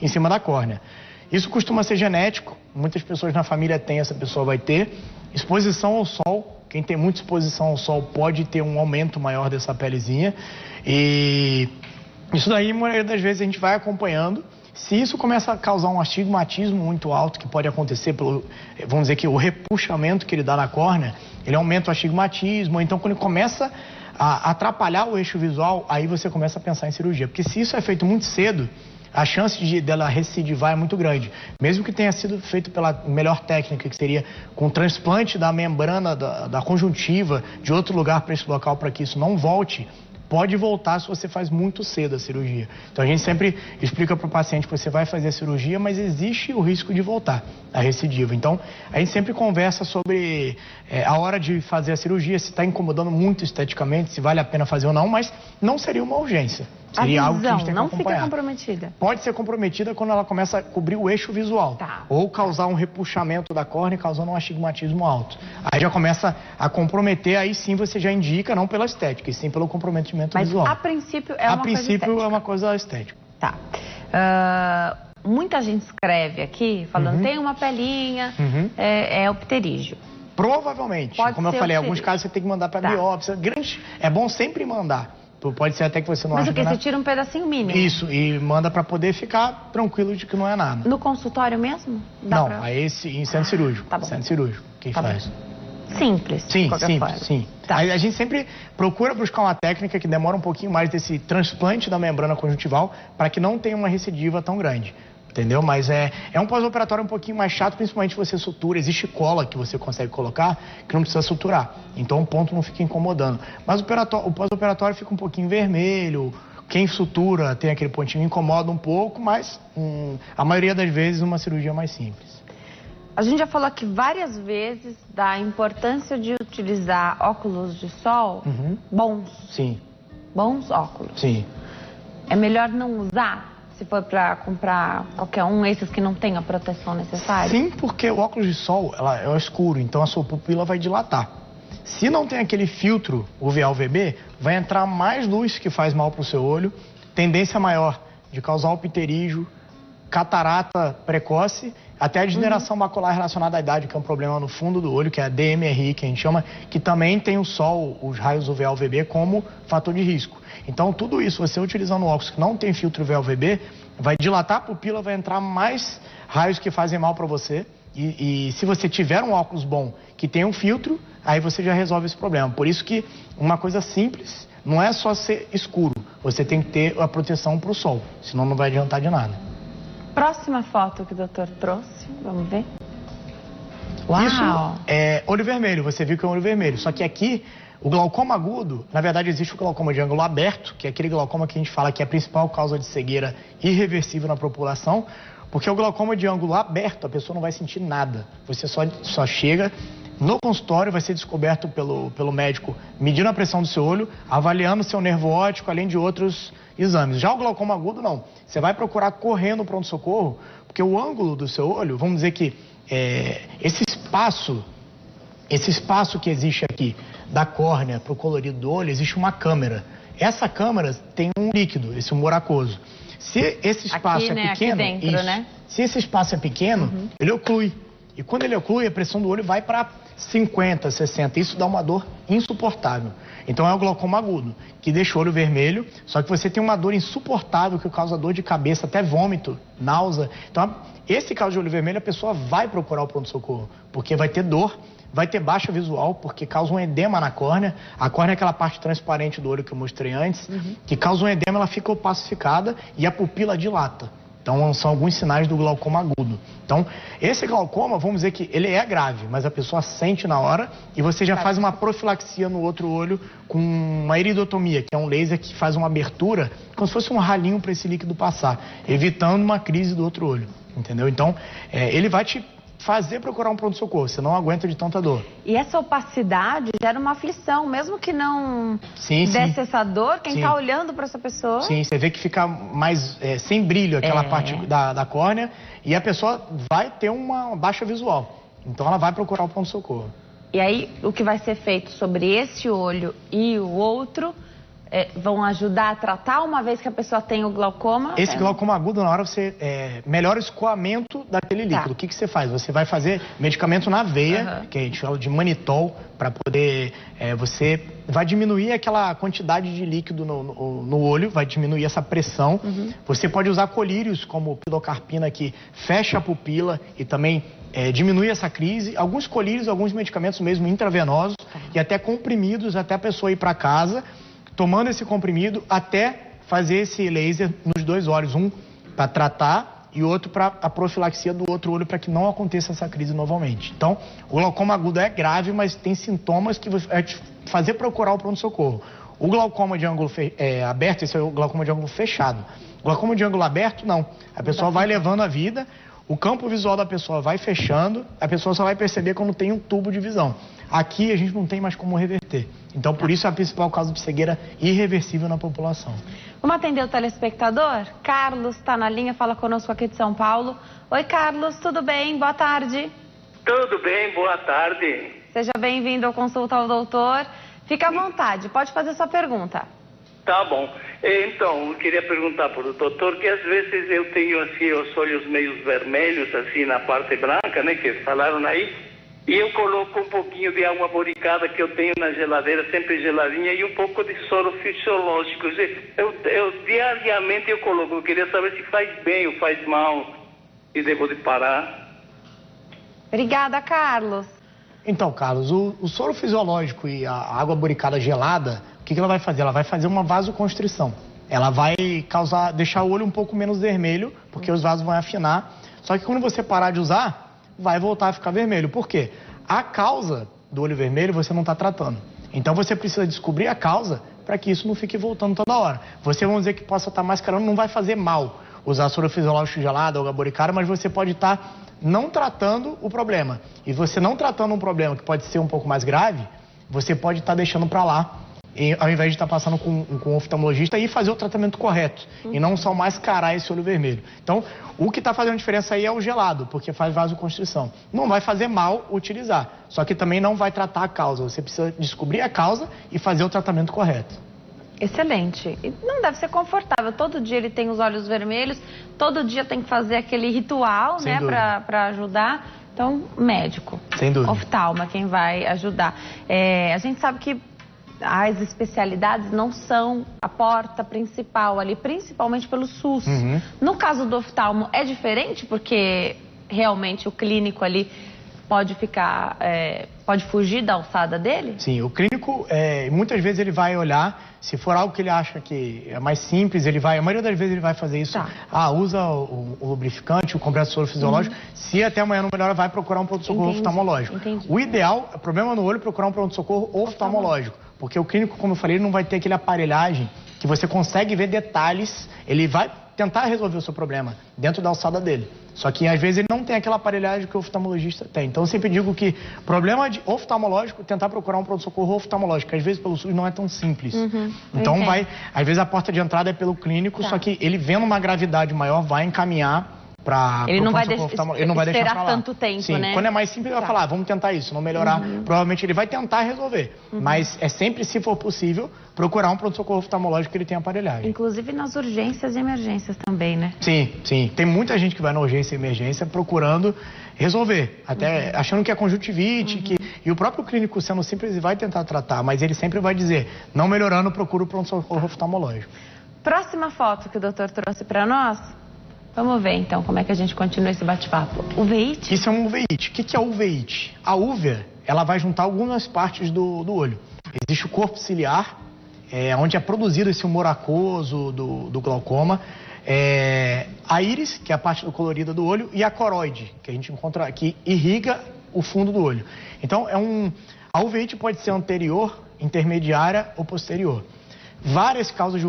em cima da córnea. Isso costuma ser genético, muitas pessoas na família têm, essa pessoa vai ter. Exposição ao sol, Quem tem muita exposição ao sol pode ter um aumento maior dessa pelezinha. E isso daí, a maioria das vezes, a gente vai acompanhando. Se isso começa a causar um astigmatismo muito alto, que pode acontecer pelo, vamos dizer que o repuxamento que ele dá na córnea, ele aumenta o astigmatismo, ou então quando ele começa a atrapalhar o eixo visual, aí você começa a pensar em cirurgia. Porque se isso é feito muito cedo, a chance dela recidivar é muito grande. Mesmo que tenha sido feito pela melhor técnica, que seria com transplante da membrana da conjuntiva de outro lugar para esse local, para que isso não volte, pode voltar se você faz muito cedo a cirurgia. Então a gente sempre explica para o paciente que você vai fazer a cirurgia, mas existe o risco de voltar a recidiva. Então a gente sempre conversa sobre a hora de fazer a cirurgia, se está incomodando muito esteticamente, se vale a pena fazer ou não, mas não seria uma urgência. Seria algo que a gente tem que acompanhar. Não fica comprometida? Pode ser comprometida quando ela começa a cobrir o eixo visual. Tá. Ou causar um repuxamento da córnea, causando um astigmatismo alto. Aí já começa a comprometer, aí sim você já indica, não pela estética, e sim pelo comprometimento visual. Mas a princípio é uma coisa estética? A princípio é uma coisa estética. Tá. Muita gente escreve aqui, falando, tem uma pelinha, é pterígio. Provavelmente. Como eu falei, em alguns casos você tem que mandar para biópsia. É bom sempre mandar. Pode ser até que você não ache. Mas o que? Você tira um pedacinho mínimo? Isso, e manda para poder ficar tranquilo de que não é nada. No consultório mesmo? Não, aí em centro cirúrgico. Tá bom. Centro cirúrgico, quem faz. Simples. Sim, sim. Tá. A gente sempre procura buscar uma técnica que demora um pouquinho mais desse transplante da membrana conjuntival para que não tenha uma recidiva tão grande. Entendeu? Mas é um pós-operatório um pouquinho mais chato, principalmente se você sutura. Existe cola que você consegue colocar que não precisa suturar. Então o ponto não fica incomodando. Mas o pós-operatório fica um pouquinho vermelho. Quem sutura tem aquele pontinho, incomoda um pouco, mas a maioria das vezes uma cirurgia mais simples. A gente já falou aqui várias vezes da importância de utilizar óculos de sol bons. Sim. Bons óculos. Sim. É melhor não usar? Se for para comprar qualquer um, esses que não tem a proteção necessária? Sim, porque o óculos de sol é escuro, então a sua pupila vai dilatar. Se não tem aquele filtro UVA-UVB, vai entrar mais luz que faz mal para o seu olho, tendência maior de causar o pterígio, catarata precoce, até a degeneração macular relacionada à idade, que é um problema no fundo do olho, que é a DMRI, que a gente chama, que também tem o sol, os raios UVA-UVB como fator de risco. Então, tudo isso, você utilizando óculos que não tem filtro UVA-UVB, vai dilatar a pupila, vai entrar mais raios que fazem mal para você. E se você tiver um óculos bom que tem um filtro, aí você já resolve esse problema. Por isso que uma coisa simples não é só ser escuro, você tem que ter a proteção para o sol, senão não vai adiantar de nada. Próxima foto que o doutor trouxe, vamos ver. Uau! Isso é olho vermelho, você viu que é um olho vermelho, só que aqui o glaucoma agudo, na verdade existe o glaucoma de ângulo aberto, que é aquele glaucoma que a gente fala que é a principal causa de cegueira irreversível na população, porque o glaucoma de ângulo aberto, a pessoa não vai sentir nada, você só chega no consultório, vai ser descoberto pelo médico medindo a pressão do seu olho, avaliando seu nervo óptico, além de outros exames. Já o glaucoma agudo, não. Você vai procurar correndo no pronto-socorro, porque o ângulo do seu olho, vamos dizer que esse espaço que existe aqui, da córnea para o colorido do olho, existe uma câmera. Essa câmera tem um líquido, esse humor aquoso. Se esse espaço aqui, é pequeno, aqui dentro, né? Se esse espaço é pequeno, ele oclui. E quando ele oclui, a pressão do olho vai para 50, 60. Isso dá uma dor insuportável. Então é o glaucoma agudo, que deixa o olho vermelho, só que você tem uma dor insuportável que causa dor de cabeça, até vômito, náusea. Então, esse caso de olho vermelho, a pessoa vai procurar o pronto-socorro, porque vai ter dor, vai ter baixa visual, porque causa um edema na córnea. A córnea é aquela parte transparente do olho que eu mostrei antes, que causa um edema, ela fica opacificada e a pupila dilata. Então, são alguns sinais do glaucoma agudo. Então, esse glaucoma, vamos dizer que ele é grave, mas a pessoa sente na hora e você já faz uma profilaxia no outro olho com uma iridotomia, que é um laser que faz uma abertura, como se fosse um ralinho para esse líquido passar, evitando uma crise do outro olho, entendeu? Então, ele vai te fazer procurar um pronto-socorro, você não aguenta de tanta dor. E essa opacidade gera uma aflição, mesmo que não desse essa dor, quem está olhando para essa pessoa... Sim, você vê que fica mais sem brilho aquela parte da córnea e a pessoa vai ter uma baixa visual. Então ela vai procurar o pronto-socorro. E aí o que vai ser feito sobre esse olho e o outro vão ajudar a tratar, uma vez que a pessoa tem o glaucoma? Esse glaucoma agudo, na hora você melhora o escoamento daquele líquido. O que você faz? Você vai fazer medicamento na veia, que a gente chama de manitol, para poder... você vai diminuir aquela quantidade de líquido no olho, vai diminuir essa pressão. Você pode usar colírios, como pilocarpina, que fecha a pupila e também diminui essa crise. Alguns colírios, alguns medicamentos mesmo intravenosos e até comprimidos, até a pessoa ir para casa, tomando esse comprimido até fazer esse laser nos dois olhos, um para tratar e outro para a profilaxia do outro olho, para que não aconteça essa crise novamente. Então, o glaucoma agudo é grave, mas tem sintomas que vai te fazer procurar o pronto-socorro. O glaucoma de ângulo aberto, esse é o glaucoma de ângulo fechado. O glaucoma de ângulo aberto, não. A pessoa vai levando a vida, o campo visual da pessoa vai fechando, a pessoa só vai perceber quando tem um tubo de visão. Aqui a gente não tem mais como reverter. Então, por isso é a principal causa de cegueira irreversível na população. Vamos atender o telespectador? Carlos está na linha, fala conosco aqui de São Paulo. Oi, Carlos, tudo bem? Boa tarde. Tudo bem, boa tarde. Seja bem-vindo ao Consulta ao Doutor. Fica à vontade, pode fazer sua pergunta. Tá bom. Então, eu queria perguntar para o doutor que às vezes eu tenho assim os olhos meio vermelhos, assim, na parte branca, né, que falaram aí, e eu coloco um pouquinho de água boricada que eu tenho na geladeira, sempre geladinha, e um pouco de soro fisiológico. Eu diariamente eu coloco, eu queria saber se faz bem ou faz mal, e devo de parar. Obrigada, Carlos. Então, Carlos, o soro fisiológico e a água boricada gelada, o que ela vai fazer? Ela vai fazer uma vasoconstrição. Ela vai deixar o olho um pouco menos vermelho, porque os vasos vão afinar. Só que quando você parar de usar, vai voltar a ficar vermelho. Por quê? A causa do olho vermelho você não está tratando. Então você precisa descobrir a causa para que isso não fique voltando toda hora. Você, vamos dizer que possa estar mascarando, não vai fazer mal usar soro fisiológico gelado, água boricada, mas você pode estar não tratando o problema. E você não tratando um problema que pode ser um pouco mais grave, você pode estar deixando para lá, ao invés de estar passando com um oftalmologista e fazer o tratamento correto. E não só mascarar esse olho vermelho. Então, o que está fazendo diferença aí é o gelado, porque faz vasoconstrição. Não vai fazer mal utilizar, só que também não vai tratar a causa. Você precisa descobrir a causa e fazer o tratamento correto. Excelente. E não deve ser confortável. Todo dia ele tem os olhos vermelhos, todo dia tem que fazer aquele ritual, né, para ajudar. Então, médico, sem dúvida, oftalma, quem vai ajudar. A gente sabe que as especialidades não são a porta principal ali, principalmente pelo SUS. No caso do oftalmo é diferente, porque realmente o clínico ali pode ficar, pode fugir da alçada dele? Sim, o clínico, muitas vezes ele vai olhar, se for algo que ele acha que é mais simples, ele vai, a maioria das vezes ele vai fazer isso. Usa o lubrificante, o compressor de soro fisiológico, se até amanhã não melhora, vai procurar um pronto-socorro oftalmológico. O ideal, problema no olho, procurar um pronto-socorro oftalmológico, porque o clínico, como eu falei, ele não vai ter aquela aparelhagem que você consegue ver detalhes, ele vai tentar resolver o seu problema dentro da alçada dele. Só que às vezes ele não tem aquela aparelhagem que o oftalmologista tem. Então eu sempre digo que problema de oftalmológico, tentar procurar um pronto-socorro oftalmológico, às vezes pelo SUS não é tão simples. Então às vezes a porta de entrada é pelo clínico, só que ele vendo uma gravidade maior vai encaminhar para ele não vai esperar tanto tempo, sim, né? Quando é mais simples, ele vai falar, vamos tentar isso, não melhorar. Provavelmente ele vai tentar resolver, mas é sempre, se for possível, procurar um pronto-socorro oftalmológico que ele tenha aparelhagem. Inclusive nas urgências e emergências também, né? Sim, sim. Tem muita gente que vai na urgência e emergência procurando resolver, até achando que é conjuntivite, e o próprio clínico, sendo simples, vai tentar tratar, mas ele sempre vai dizer, não melhorando, procura o pronto-socorro oftalmológico. Próxima foto que o doutor trouxe para nós. Vamos ver, então, como é que a gente continua esse bate-papo. Uveíte? Isso é um uveíte. O que é uveíte? A úvea, ela vai juntar algumas partes do olho. Existe o corpo ciliar, onde é produzido esse humor aquoso do glaucoma. A íris, que é a parte colorida do olho, e a coroide, que a gente encontra aqui, irriga o fundo do olho. Então, a uveíte pode ser anterior, intermediária ou posterior. Várias causas de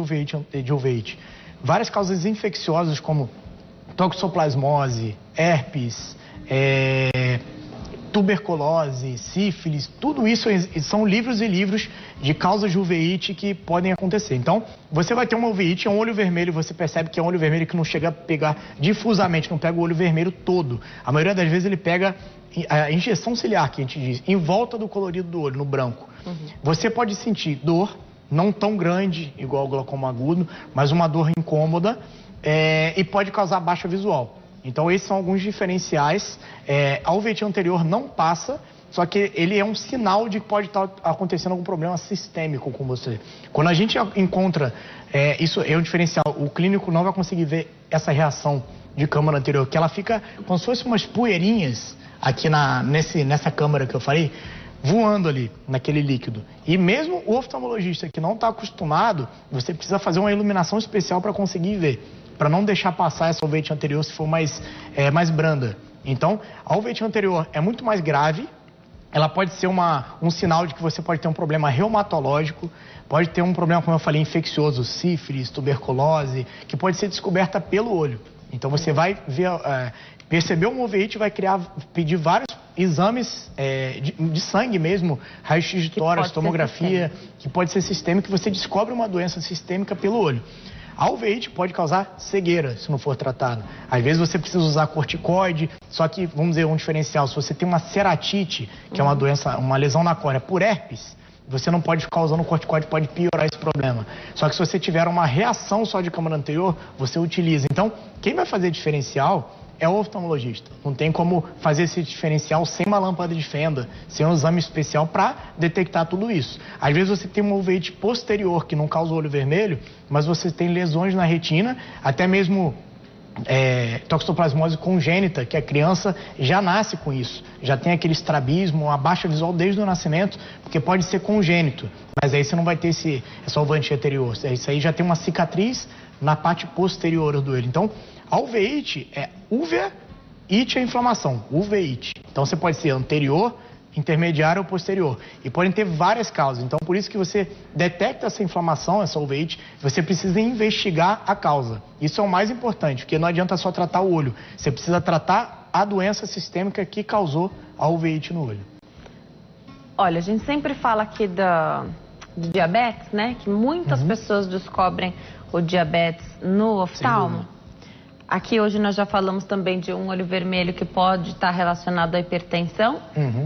uveíte. Várias causas infecciosas, como toxoplasmose, herpes, tuberculose, sífilis, tudo isso são livros e livros de causas de uveíte que podem acontecer. Então, você vai ter uma uveíte, é um olho vermelho, você percebe que é um olho vermelho que não chega a pegar difusamente, não pega o olho vermelho todo. A maioria das vezes ele pega a injeção ciliar, que a gente diz, em volta do colorido do olho, no branco. Você pode sentir dor, não tão grande, igual o glaucoma agudo, mas uma dor incômoda e pode causar baixa visual. Então, esses são alguns diferenciais. A uveiite anterior não passa, só que ele é um sinal de que pode estar acontecendo algum problema sistêmico com você. Quando a gente encontra, isso é um diferencial, o clínico não vai conseguir ver essa reação de câmara anterior, que ela fica como se fossem umas poeirinhas aqui nessa câmara que eu falei, voando ali naquele líquido. E mesmo o oftalmologista que não está acostumado, você precisa fazer uma iluminação especial para conseguir ver, para não deixar passar essa uveiite anterior se for mais branda. Então, a uveiite anterior é muito mais grave, ela pode ser um sinal de que você pode ter um problema reumatológico, pode ter um problema, como eu falei, infeccioso, sífilis, tuberculose, que pode ser descoberta pelo olho. Então, você vai ver, perceber uma uveiite, vai pedir vários exames de sangue mesmo, raio-x de tórax, tomografia, que pode ser sistêmico, que você descobre uma doença sistêmica pelo olho. A uveiite pode causar cegueira se não for tratada. Às vezes você precisa usar corticoide, só que, vamos dizer, um diferencial, se você tem uma ceratite, que é uma doença, uma lesão na córnea por herpes, você não pode ficar usando corticoide, pode piorar esse problema. Só que se você tiver uma reação só de câmara anterior, você utiliza. Então, quem vai fazer diferencial é o oftalmologista. Não tem como fazer esse diferencial sem uma lâmpada de fenda, sem um exame especial para detectar tudo isso. Às vezes você tem uma uveiite posterior que não causa olho vermelho, mas você tem lesões na retina, até mesmo toxoplasmose congênita, que a criança já nasce com isso. Já tem aquele estrabismo, a baixa visual desde o nascimento, porque pode ser congênito. Mas aí você não vai ter essa uveiite anterior. Isso aí já tem uma cicatriz na parte posterior do olho. Então, a uveite é uveite é inflamação, uveite. Então você pode ser anterior, intermediário ou posterior. E podem ter várias causas. Então por isso que você detecta essa inflamação, essa uveite, você precisa investigar a causa. Isso é o mais importante, porque não adianta só tratar o olho. Você precisa tratar a doença sistêmica que causou a uveite no olho. Olha, a gente sempre fala aqui de diabetes, né? Que muitas pessoas descobrem o diabetes no oftalmo. Aqui hoje nós já falamos também de um olho vermelho que pode estar relacionado à hipertensão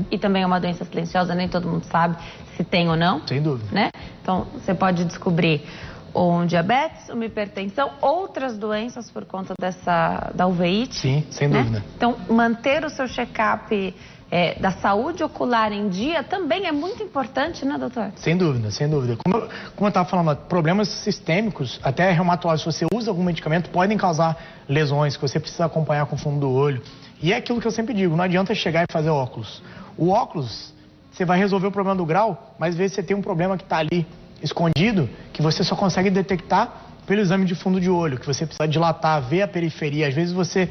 e também é uma doença silenciosa, nem todo mundo sabe se tem ou não. Sem dúvida. Né? Então você pode descobrir um diabetes, uma hipertensão, outras doenças por conta da uveite. Sim, sem dúvida. Então manter o seu check-up da saúde ocular em dia também é muito importante, né, doutor? Sem dúvida, sem dúvida. Como eu estava falando, problemas sistêmicos, até reumatológicos, se você usa algum medicamento, podem causar lesões que você precisa acompanhar com o fundo do olho. E é aquilo que eu sempre digo, não adianta chegar e fazer óculos. O óculos, você vai resolver o problema do grau, mas às vezes você tem um problema que está ali escondido, que você só consegue detectar pelo exame de fundo de olho, que você precisa dilatar, ver a periferia. Às vezes você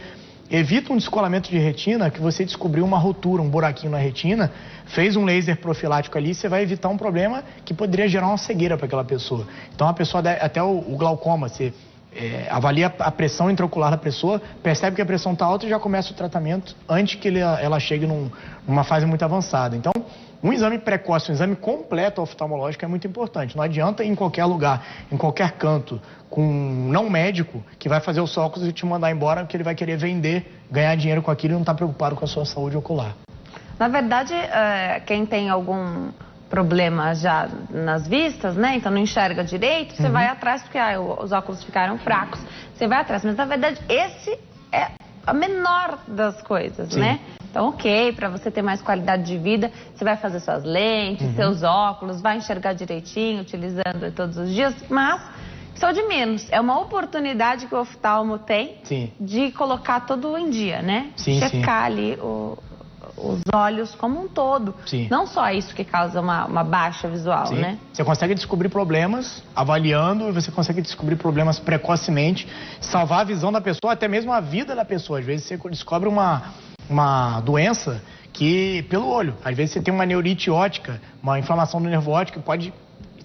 evita um descolamento de retina, que você descobriu uma rotura, um buraquinho na retina, fez um laser profilático ali, você vai evitar um problema que poderia gerar uma cegueira para aquela pessoa. Então a pessoa, até o glaucoma, você avalia a pressão intraocular da pessoa, percebe que a pressão está alta e já começa o tratamento antes que ela chegue numa fase muito avançada. Então, um exame precoce, um exame completo oftalmológico é muito importante. Não adianta ir em qualquer lugar, em qualquer canto, com um não médico que vai fazer os óculos e te mandar embora porque ele vai querer vender, ganhar dinheiro com aquilo e não está preocupado com a sua saúde ocular. Na verdade, quem tem algum problema já nas vistas, né? Então não enxerga direito, você vai atrás porque os óculos ficaram fracos. Você vai atrás, mas na verdade esse é a menor das coisas, né? Então, ok, para você ter mais qualidade de vida, você vai fazer suas lentes, seus óculos, vai enxergar direitinho, utilizando todos os dias, mas isso é o de menos. É uma oportunidade que o oftalmo tem de colocar tudo em dia, né? Checar ali os olhos como um todo. Não só isso que causa uma baixa visual, né? Você consegue descobrir problemas avaliando, você consegue descobrir problemas precocemente, salvar a visão da pessoa, até mesmo a vida da pessoa. Às vezes você descobre uma doença que pelo olho. Às vezes você tem uma neurite óptica, uma inflamação do nervo óptico, pode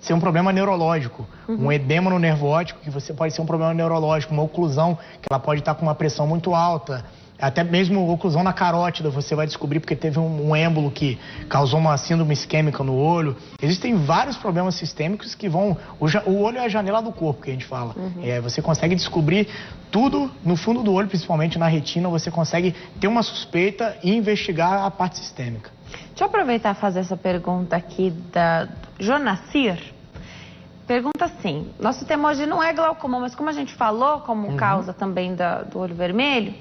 ser um problema neurológico. Um edema no nervo óptico, que você pode ser um problema neurológico, uma oclusão, que ela pode estar com uma pressão muito alta. Até mesmo oclusão na carótida, você vai descobrir porque teve um êmbolo que causou uma síndrome isquêmica no olho. Existem vários problemas sistêmicos que vão... O olho é a janela do corpo, que a gente fala. Você consegue descobrir tudo no fundo do olho, principalmente na retina. Você consegue ter uma suspeita e investigar a parte sistêmica. Deixa eu aproveitar e fazer essa pergunta aqui da Jonacir. pergunta assim, nosso tema hoje não é glaucoma, mas como a gente falou, como causa também do olho vermelho,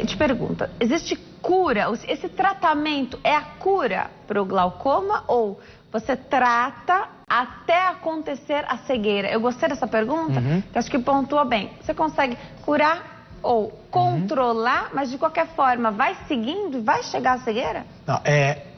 te pergunta, existe cura? Esse tratamento é a cura para o glaucoma ou você trata até acontecer a cegueira? Eu gostei dessa pergunta, que acho que pontua bem. Você consegue curar ou controlar, mas de qualquer forma vai seguindo e vai chegar à cegueira? Não,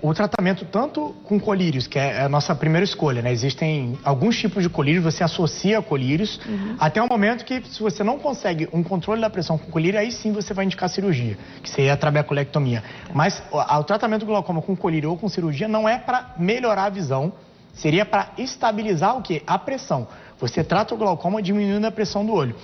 o tratamento tanto com colírios, que é a nossa primeira escolha, né? Existem alguns tipos de colírios, você associa a colírios, até o momento que se você não consegue um controle da pressão com colírio, aí sim você vai indicar cirurgia, que seria a trabeculectomia. Mas o tratamento do glaucoma com colírio ou com cirurgia não é para melhorar a visão, seria para estabilizar o quê? A pressão. Você trata o glaucoma diminuindo a pressão do olho.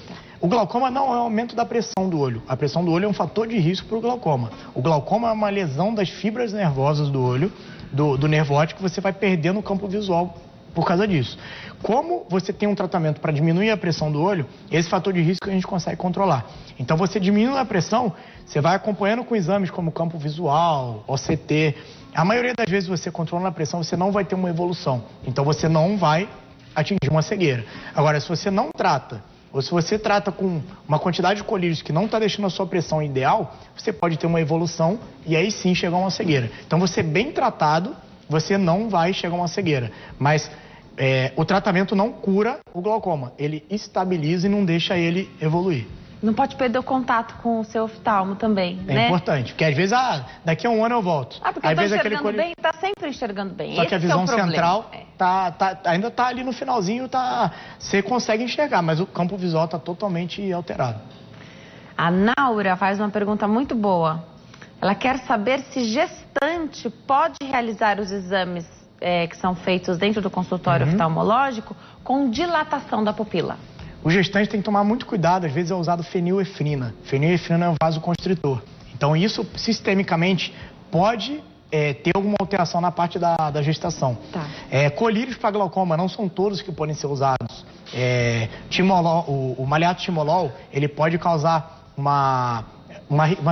O glaucoma não é um aumento da pressão do olho. A pressão do olho é um fator de risco para o glaucoma. O glaucoma é uma lesão das fibras nervosas do olho, do nervo óptico, que você vai perder no campo visual por causa disso. Como você tem um tratamento para diminuir a pressão do olho, esse fator de risco a gente consegue controlar. Então você diminui a pressão, você vai acompanhando com exames como campo visual, OCT. A maioria das vezes você controlando a pressão, você não vai ter uma evolução. Então você não vai atingir uma cegueira. Agora, se você não trata, ou se você trata com uma quantidade de colírios que não está deixando a sua pressão ideal, você pode ter uma evolução e aí sim chegar a uma cegueira. Então, você bem tratado, você não vai chegar a uma cegueira. Mas o tratamento não cura o glaucoma, ele estabiliza e não deixa ele evoluir. Não pode perder o contato com o seu oftalmo também, né? É importante, porque às vezes, daqui a um ano eu volto. Porque eu tô enxergando bem, tá sempre enxergando bem. Só que a visão central ainda está ali no finalzinho, você consegue enxergar, mas o campo visual está totalmente alterado. A Naura faz uma pergunta muito boa. Ela quer saber se gestante pode realizar os exames que são feitos dentro do consultório oftalmológico com dilatação da pupila. O gestante tem que tomar muito cuidado, às vezes é usado fenilefrina. Fenilefrina é um vasoconstritor. Então isso, sistemicamente, pode ter alguma alteração na parte da gestação. Tá. Colírios para glaucoma não são todos que podem ser usados. O maleato timolol, ele pode causar uma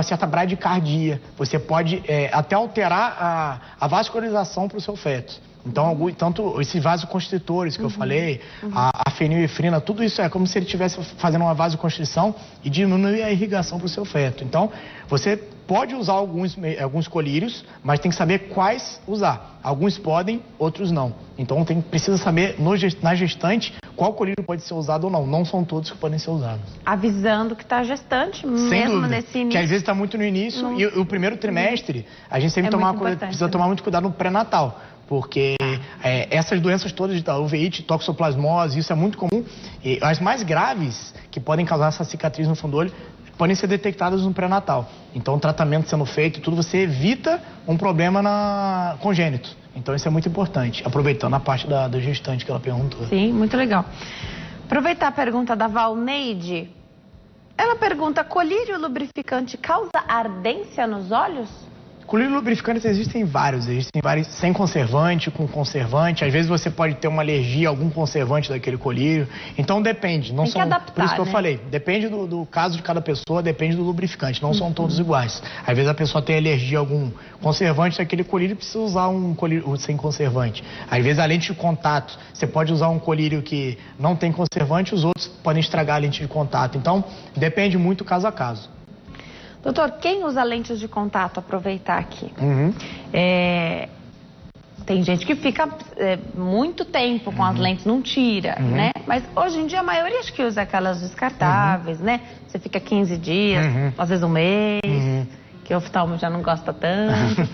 certa bradicardia. Você pode até alterar a vascularização para o seu feto. Então, tanto esses vasoconstritores que eu falei, a fenilefrina, tudo isso é como se ele estivesse fazendo uma vasoconstrição e diminui a irrigação para o seu feto. Então, você pode usar alguns colírios, mas tem que saber quais usar. Alguns podem, outros não. Então, precisa saber na gestante qual colírio pode ser usado ou não. Não são todos que podem ser usados. Avisando que está gestante, mesmo nesse início. Que às vezes está muito no início e o primeiro trimestre, a gente sempre precisa tomar muito cuidado no pré-natal. Porque essas doenças todas, uveíte, toxoplasmose, isso é muito comum. E as mais graves, que podem causar essa cicatriz no fundo do olho, podem ser detectadas no pré-natal. Então, o tratamento sendo feito e tudo, você evita um problema congênito. Então, isso é muito importante, aproveitando a parte da gestante que ela perguntou. Sim, muito legal. Aproveitar a pergunta da Valneide. Ela pergunta, colírio lubrificante causa ardência nos olhos? Colírio lubrificante existem vários sem conservante, com conservante. Às vezes você pode ter uma alergia a algum conservante daquele colírio. Então depende. Não tem que adaptar, por isso que eu falei, depende do caso de cada pessoa, depende do lubrificante. Não são todos iguais. Às vezes a pessoa tem alergia a algum conservante daquele colírio e precisa usar um colírio sem conservante. Às vezes a lente de contato, você pode usar um colírio que não tem conservante, os outros podem estragar a lente de contato. Então depende muito caso a caso. Doutor, quem usa lentes de contato, aproveitar aqui. Tem gente que fica muito tempo com as lentes, não tira, né? Mas hoje em dia a maioria acho que usa aquelas descartáveis, né? Você fica 15 dias, às vezes um mês, que o oftalmo já não gosta tanto.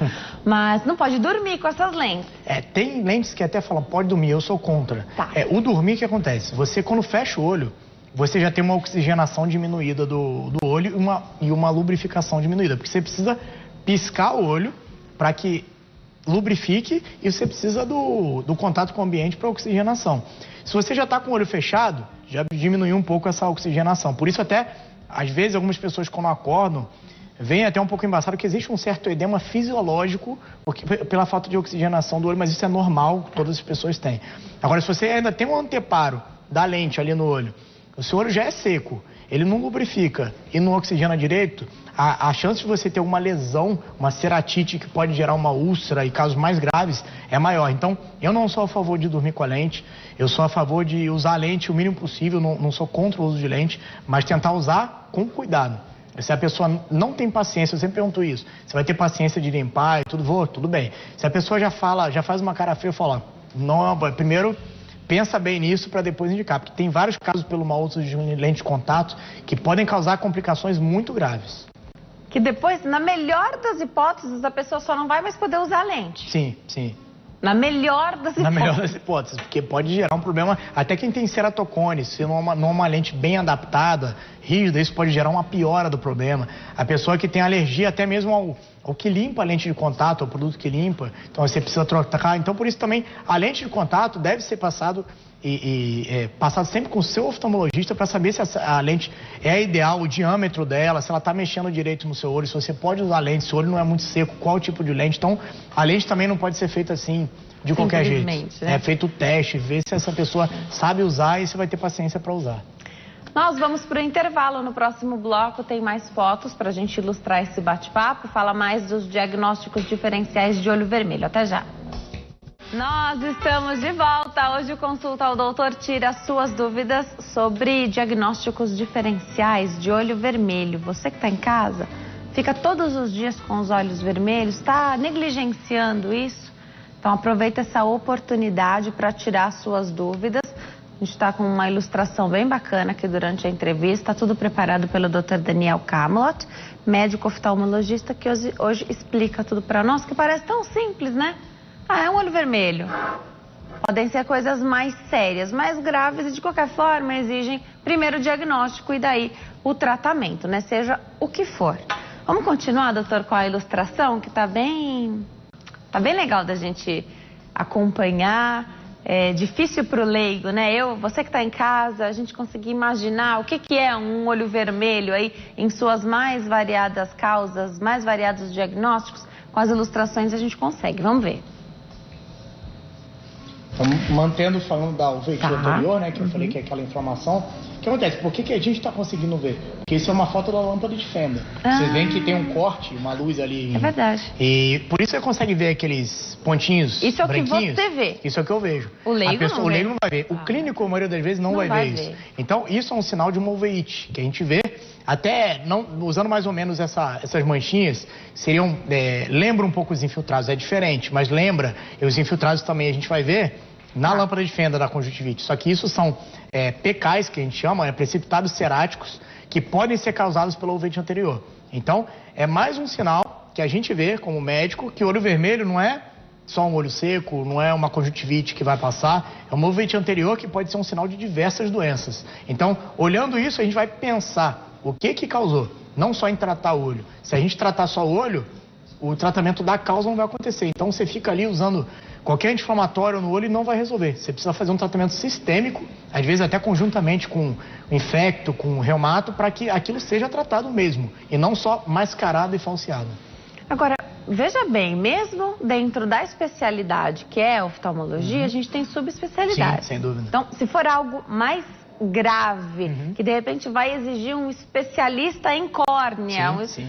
Mas não pode dormir com essas lentes. Tem lentes que até falam, pode dormir, eu sou contra. Tá. O dormir, o que acontece? Você, quando fecha o olho, você já tem uma oxigenação diminuída do olho e uma lubrificação diminuída. Porque você precisa piscar o olho para que lubrifique e você precisa do contato com o ambiente para oxigenação. Se você já está com o olho fechado, já diminuiu um pouco essa oxigenação. Por isso até, às vezes, algumas pessoas quando acordam, vem até um pouco embaçado que existe um certo edema fisiológico pela falta de oxigenação do olho, mas isso é normal, todas as pessoas têm. Agora, se você ainda tem um anteparo da lente ali no olho, o seu olho já é seco ele não lubrifica e não oxigena direito, a chance de você ter uma lesão, uma ceratite que pode gerar uma úlcera e casos mais graves é maior. Então, eu não sou a favor de dormir com a lente, eu sou a favor de usar a lente o mínimo possível, não sou contra o uso de lente, mas tentar usar com cuidado. Se a pessoa não tem paciência, eu sempre pergunto isso, você vai ter paciência de limpar e tudo bem. Se a pessoa já faz uma cara feia, fala, não, primeiro pensa bem nisso para depois indicar, porque tem vários casos pelo mau uso de lente de contato que podem causar complicações muito graves. Que depois, na melhor das hipóteses, a pessoa só não vai mais poder usar a lente. Sim, sim. Na melhor das hipóteses. Na melhor das hipóteses, porque pode gerar um problema, até quem tem ceratocone, se não é uma lente bem adaptada, rígida, isso pode gerar uma piora do problema. A pessoa que tem alergia até mesmo ao que limpa a lente de contato, ao produto que limpa, então você precisa trocar. Então, por isso também, a lente de contato deve ser passado sempre com o seu oftalmologista para saber se a lente é ideal, o diâmetro dela, se ela está mexendo direito no seu olho, se você pode usar lente, se o olho não é muito seco, qual tipo de lente. Então, a lente também não pode ser feita assim, de qualquer jeito. Né? É feito o teste, ver se essa pessoa sabe usar e se vai ter paciência para usar. Nós vamos para o intervalo. No próximo bloco tem mais fotos para a gente ilustrar esse bate-papo, fala mais dos diagnósticos diferenciais de olho vermelho. Até já. Nós estamos de volta. Hoje o Consulta ao Doutor tira as suas dúvidas sobre diagnósticos diferenciais de olho vermelho. Você que está em casa, fica todos os dias com os olhos vermelhos, está negligenciando isso? Então aproveita essa oportunidade para tirar as suas dúvidas. A gente está com uma ilustração bem bacana aqui durante a entrevista, tudo preparado pelo Dr. Daniel Camelot, médico oftalmologista, que hoje explica tudo para nós, que parece tão simples, né? É um olho vermelho. Podem ser coisas mais sérias, mais graves e de qualquer forma exigem primeiro o diagnóstico e daí o tratamento, né? Seja o que for. Vamos continuar, doutor, com a ilustração, que tá bem legal da gente acompanhar. É difícil para o leigo, né? Você que está em casa, a gente conseguir imaginar o que é um olho vermelho aí em suas mais variadas causas, mais variados diagnósticos. Com as ilustrações a gente consegue. Vamos ver. Então, falando da uveíte anterior, né, que eu falei que é aquela inflamação, o que acontece? Por que a gente está conseguindo ver? Porque isso é uma foto da lâmpada de fenda. Vocês veem que tem um corte, uma luz ali. É verdade. E por isso você consegue ver aqueles pontinhos isso é branquinhos. O que você vê. Isso é o que eu vejo. O leigo o leigo não vai ver. O clínico, a maioria das vezes, não vai ver isso. Então, isso é um sinal de uma uveíte, que a gente vê. Até, usando mais ou menos essas manchinhas, lembra um pouco os infiltrados, é diferente, mas lembra, e os infiltrados também a gente vai ver na lâmpada de fenda da conjuntivite. Só que isso são PKs, que a gente chama, precipitados ceráticos, que podem ser causados pela uveíte anterior. Então, é mais um sinal que a gente vê como médico, que o olho vermelho não é só um olho seco, não é uma conjuntivite que vai passar, é uma uveíte anterior que pode ser um sinal de diversas doenças. Então, olhando isso, a gente vai pensar o que causou, não só em tratar o olho. Se a gente tratar só o olho, o tratamento da causa não vai acontecer. Então você fica ali usando qualquer anti-inflamatório no olho e não vai resolver. Você precisa fazer um tratamento sistêmico, às vezes até conjuntamente com o infecto, com o reumato, para que aquilo seja tratado mesmo, e não só mascarado e falseado. Agora, veja bem, mesmo dentro da especialidade que é oftalmologia, a gente tem subespecialidades. Sim, sem dúvida. Então, se for algo mais grave, que de repente vai exigir um especialista em córnea, sim.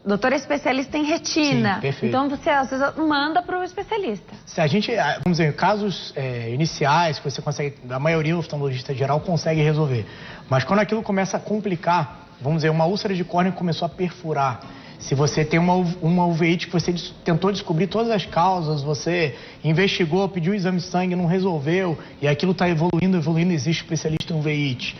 O doutor é especialista em retina. Sim, perfeito. Então você às vezes manda para o especialista. Se a gente, vamos dizer, casos iniciais que você consegue, a maioria do oftalmologista geral consegue resolver. Mas quando aquilo começa a complicar, vamos dizer, uma úlcera de córnea começou a perfurar. Se você tem uma uveíte que você tentou descobrir todas as causas, você investigou, pediu um exame de sangue, não resolveu, e aquilo está evoluindo, existe especialista em uveíte.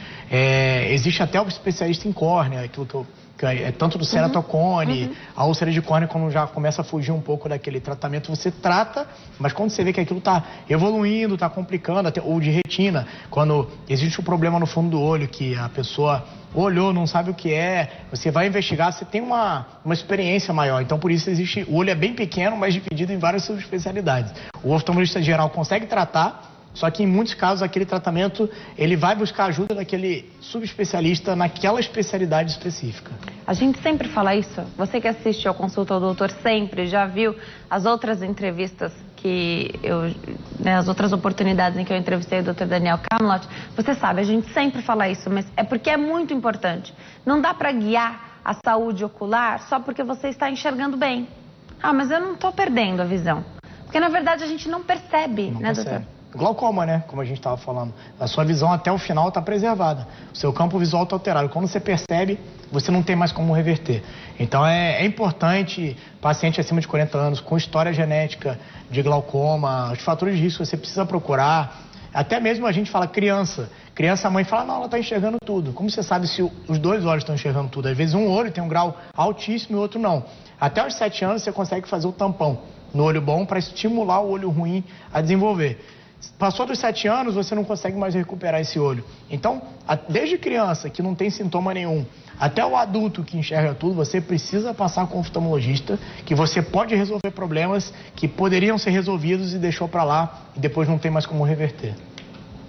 Existe até o especialista em córnea, aquilo que é tanto do ceratocone, a úlcera de córnea, quando já começa a fugir um pouco daquele tratamento, você trata, mas quando você vê que aquilo está evoluindo, está complicando, ou de retina, quando existe um problema no fundo do olho, que a pessoa olhou, não sabe o que é, você vai investigar, você tem uma experiência maior. Então, por isso existe, o olho é bem pequeno, mas dividido em várias subespecialidades. O oftalmologista geral consegue tratar, só que em muitos casos aquele tratamento, ele vai buscar ajuda daquele subespecialista naquela especialidade específica. A gente sempre fala isso. Você que assiste ao Consulta ao Doutor sempre já viu as outras entrevistas que as outras oportunidades em que eu entrevistei o Dr. Daniel Camelot, você sabe, a gente sempre fala isso, mas é porque é muito importante. Não dá para guiar a saúde ocular só porque você está enxergando bem. Ah, mas eu não estou perdendo a visão. Porque, na verdade, a gente não percebe, né, doutor? Glaucoma, né? Como a gente estava falando. A sua visão até o final está preservada. O seu campo visual está alterado. Quando você percebe, você não tem mais como reverter. Então, é importante, paciente acima de 40 anos, com história genética de glaucoma, os fatores de risco você precisa procurar. Até mesmo a gente fala criança. Criança, a mãe fala, não, ela está enxergando tudo. Como você sabe se os dois olhos estão enxergando tudo? Às vezes um olho tem um grau altíssimo e o outro não. Até os 7 anos você consegue fazer o tampão no olho bom para estimular o olho ruim a desenvolver. Passou dos 7 anos, você não consegue mais recuperar esse olho. Então, desde criança, que não tem sintoma nenhum, até o adulto que enxerga tudo, você precisa passar com o oftalmologista, que você pode resolver problemas que poderiam ser resolvidos e deixou para lá e depois não tem mais como reverter.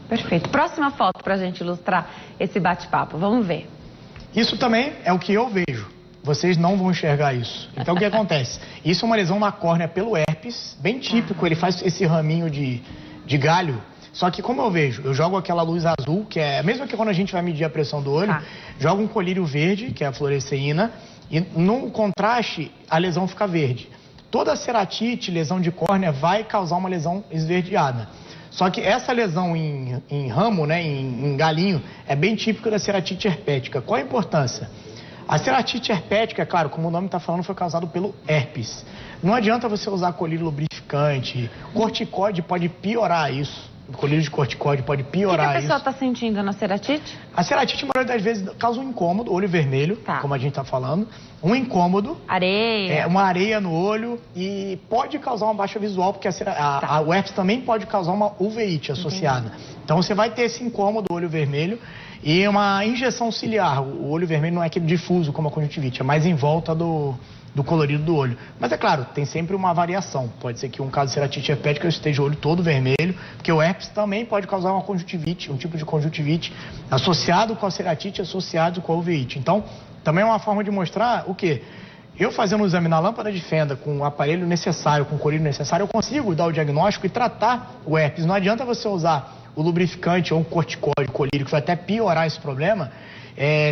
Perfeito. Próxima foto para a gente ilustrar esse bate-papo. Vamos ver. Isso também é o que eu vejo. Vocês não vão enxergar isso. Então, o que acontece? Isso é uma lesão na córnea pelo herpes, bem típico, ele faz esse raminho de galho. Só que como eu vejo, eu jogo aquela luz azul, que é a mesma que quando a gente vai medir a pressão do olho, jogo um colírio verde, que é a fluoresceína, e no contraste a lesão fica verde. Toda ceratite, lesão de córnea, vai causar uma lesão esverdeada. Só que essa lesão em ramo, né, em galinho, é bem típica da ceratite herpética. Qual a importância? A ceratite herpética, claro, como o nome está falando, foi causado pelo herpes. Não adianta você usar colírio lubrificante, corticoide pode piorar isso. O colírio de corticoide pode piorar isso. O que a pessoa está sentindo na ceratite? A ceratite, a maioria das vezes, causa um incômodo, olho vermelho, como a gente está falando. Um incômodo. Areia. Uma areia no olho e pode causar uma baixa visual, porque o herpes também pode causar uma uveíte associada. Então, você vai ter esse incômodo, olho vermelho. E uma injeção ciliar. O olho vermelho não é aquele difuso como a conjuntivite, é mais em volta do colorido do olho. Mas é claro, tem sempre uma variação. Pode ser que um caso de ceratite herpética esteja o olho todo vermelho, porque o herpes também pode causar uma conjuntivite, um tipo de conjuntivite associado com a ceratite, associado com a uveíte. Então, também é uma forma de mostrar o quê? Eu fazendo o exame na lâmpada de fenda com o aparelho necessário, com o colírio necessário, eu consigo dar o diagnóstico e tratar o herpes. Não adianta você usar o lubrificante ou um corticoide, colírio, que vai até piorar esse problema,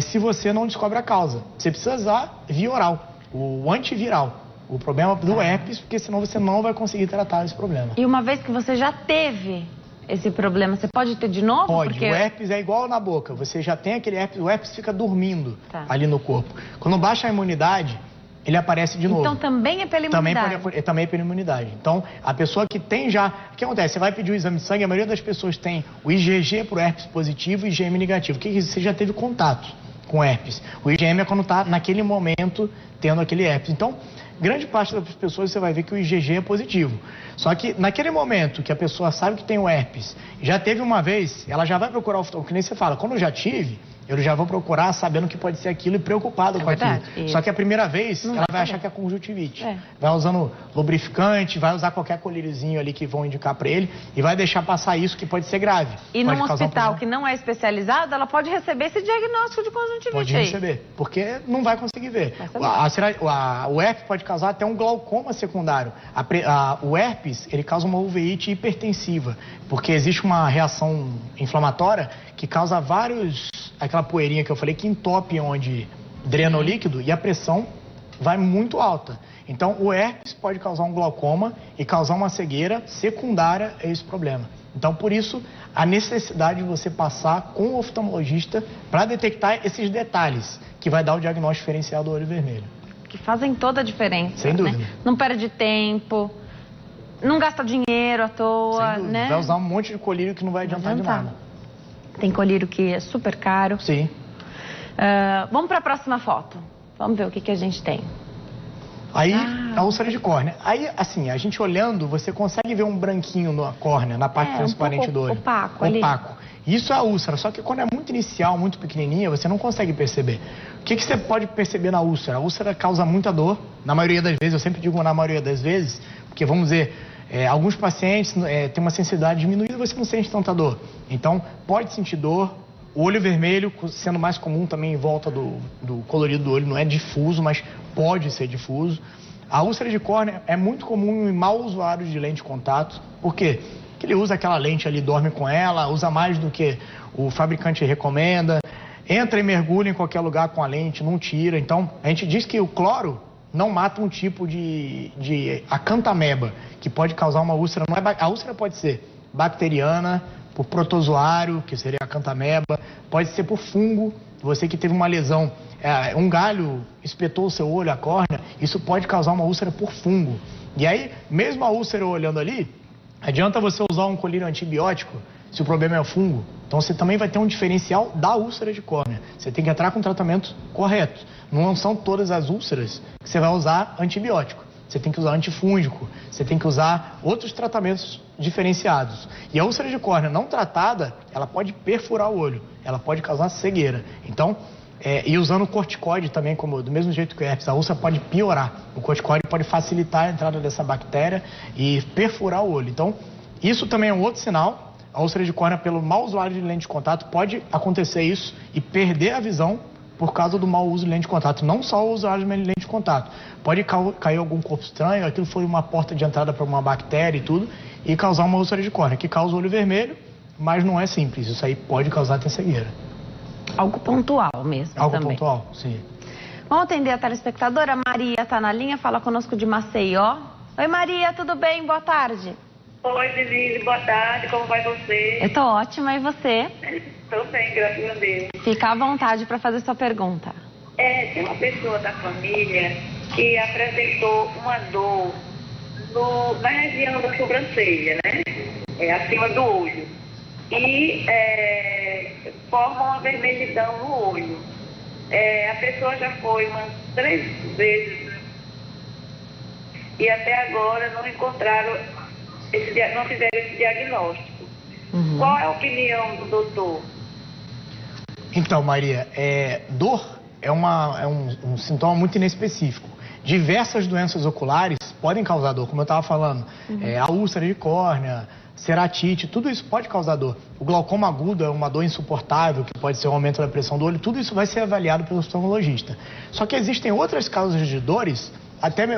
se você não descobre a causa. Você precisa usar via oral, o antiviral, o problema do herpes, porque senão você não vai conseguir tratar esse problema. E uma vez que você já teve esse problema, você pode ter de novo? Pode, o herpes é igual na boca, você já tem aquele herpes, o herpes fica dormindo ali no corpo. Quando baixa a imunidade, ele aparece de novo. Então também é pela imunidade? Também é pela imunidade. Então, a pessoa que tem já... O que acontece? Você vai pedir o exame de sangue, a maioria das pessoas tem o IgG para o herpes positivo e o IgM negativo. O que é isso? Você já teve contato com herpes. O IgM é quando está naquele momento tendo aquele herpes. Então, grande parte das pessoas você vai ver que o IgG é positivo. Só que naquele momento que a pessoa sabe que tem o herpes, já teve uma vez, ela já vai procurar o que nem você fala, quando eu já tive, eu já vou procurar sabendo que pode ser aquilo e preocupado com aquilo. Só que a primeira vez, ela vai achar que é conjuntivite. Vai usando lubrificante, vai usar qualquer colíriozinho ali que vão indicar para ele e vai deixar passar isso que pode ser grave. E num hospital que não é especializado, ela pode receber esse diagnóstico de conjuntivite. Pode receber, porque não vai conseguir ver. O herpes pode causar até um glaucoma secundário. O herpes, ele causa uma uveíte hipertensiva, porque existe uma reação inflamatória que causa aquela poeirinha que eu falei, que entope onde drena o líquido e a pressão vai muito alta. Então, o herpes pode causar um glaucoma e causar uma cegueira secundária a esse problema. Então, por isso, a necessidade de você passar com o oftalmologista para detectar esses detalhes, que vai dar o diagnóstico diferencial do olho vermelho. Que fazem toda a diferença. Sem dúvida. Né? Não perde tempo, não gasta dinheiro à toa, né? Vai usar um monte de colírio que não vai adiantar de nada. Tem colírio que é super caro. Sim. Vamos para a próxima foto. Vamos ver o que a gente tem. Aí, a úlcera de córnea. Aí, assim, a gente olhando, você consegue ver um branquinho na córnea, na parte transparente do olho. Opaco. Isso é a úlcera, só que quando é muito inicial, muito pequenininha, você não consegue perceber. O que você pode perceber na úlcera? A úlcera causa muita dor, na maioria das vezes, eu sempre digo na maioria das vezes, porque vamos dizer, alguns pacientes têm uma sensibilidade diminuída e você não sente tanta dor. Então, pode sentir dor. O olho vermelho, sendo mais comum também em volta do colorido do olho, não é difuso, mas pode ser difuso. A úlcera de córnea é muito comum em mau usuários de lente de contato. Por quê? Porque ele usa aquela lente ali, dorme com ela, usa mais do que o fabricante recomenda, entra e mergulha em qualquer lugar com a lente, não tira. Então, a gente diz que o cloro não mata um tipo de acantameba, que pode causar uma úlcera. A úlcera pode ser bacteriana, por protozoário, que seria acantameba, pode ser por fungo. Você que teve uma lesão, um galho espetou o seu olho, a córnea, isso pode causar uma úlcera por fungo. E aí, mesmo a úlcera olhando ali, adianta você usar um colírio antibiótico se o problema é o fungo. Então você também vai ter um diferencial da úlcera de córnea. Você tem que entrar com o tratamento correto. Não são todas as úlceras que você vai usar antibiótico. Você tem que usar antifúngico, você tem que usar outros tratamentos diferenciados. E a úlcera de córnea não tratada, ela pode perfurar o olho, ela pode causar cegueira. Então, e usando o corticoide também, do mesmo jeito que o herpes, a úlcera pode piorar. O corticoide pode facilitar a entrada dessa bactéria e perfurar o olho. Então, isso também é um outro sinal. A úlcera de córnea, pelo mau usuário de lente de contato, pode acontecer isso e perder a visão por causa do mau uso de lente de contato. Não só o usuário de lente de contato. Pode cair algum corpo estranho, aquilo foi uma porta de entrada para uma bactéria e tudo, e causar uma úlcera de córnea, que causa olho vermelho, mas não é simples. Isso aí pode causar até cegueira. Algo pontual mesmo. Algo também. pontual, sim. Vamos atender a telespectadora. A Maria está na linha, fala conosco de Maceió. Oi, Maria, tudo bem? Boa tarde. Oi, Denise, boa tarde, como vai você? Eu tô ótima, e você? Estou bem, graças a Deus. Fica à vontade para fazer sua pergunta. Tem uma pessoa da família que apresentou uma dor na região da sobrancelha, né? Acima do olho. E forma uma vermelhidão no olho. A pessoa já foi umas 3 vezes e até agora não encontraram, não fizeram esse diagnóstico. Uhum. Qual é a opinião do doutor? Então, Maria, dor é um sintoma muito inespecífico. Diversas doenças oculares podem causar dor, como eu estava falando. A úlcera de córnea, ceratite, tudo isso pode causar dor. O glaucoma agudo é uma dor insuportável, que pode ser um aumento da pressão do olho. Tudo isso vai ser avaliado pelo oftalmologista. Só que existem outras causas de dores,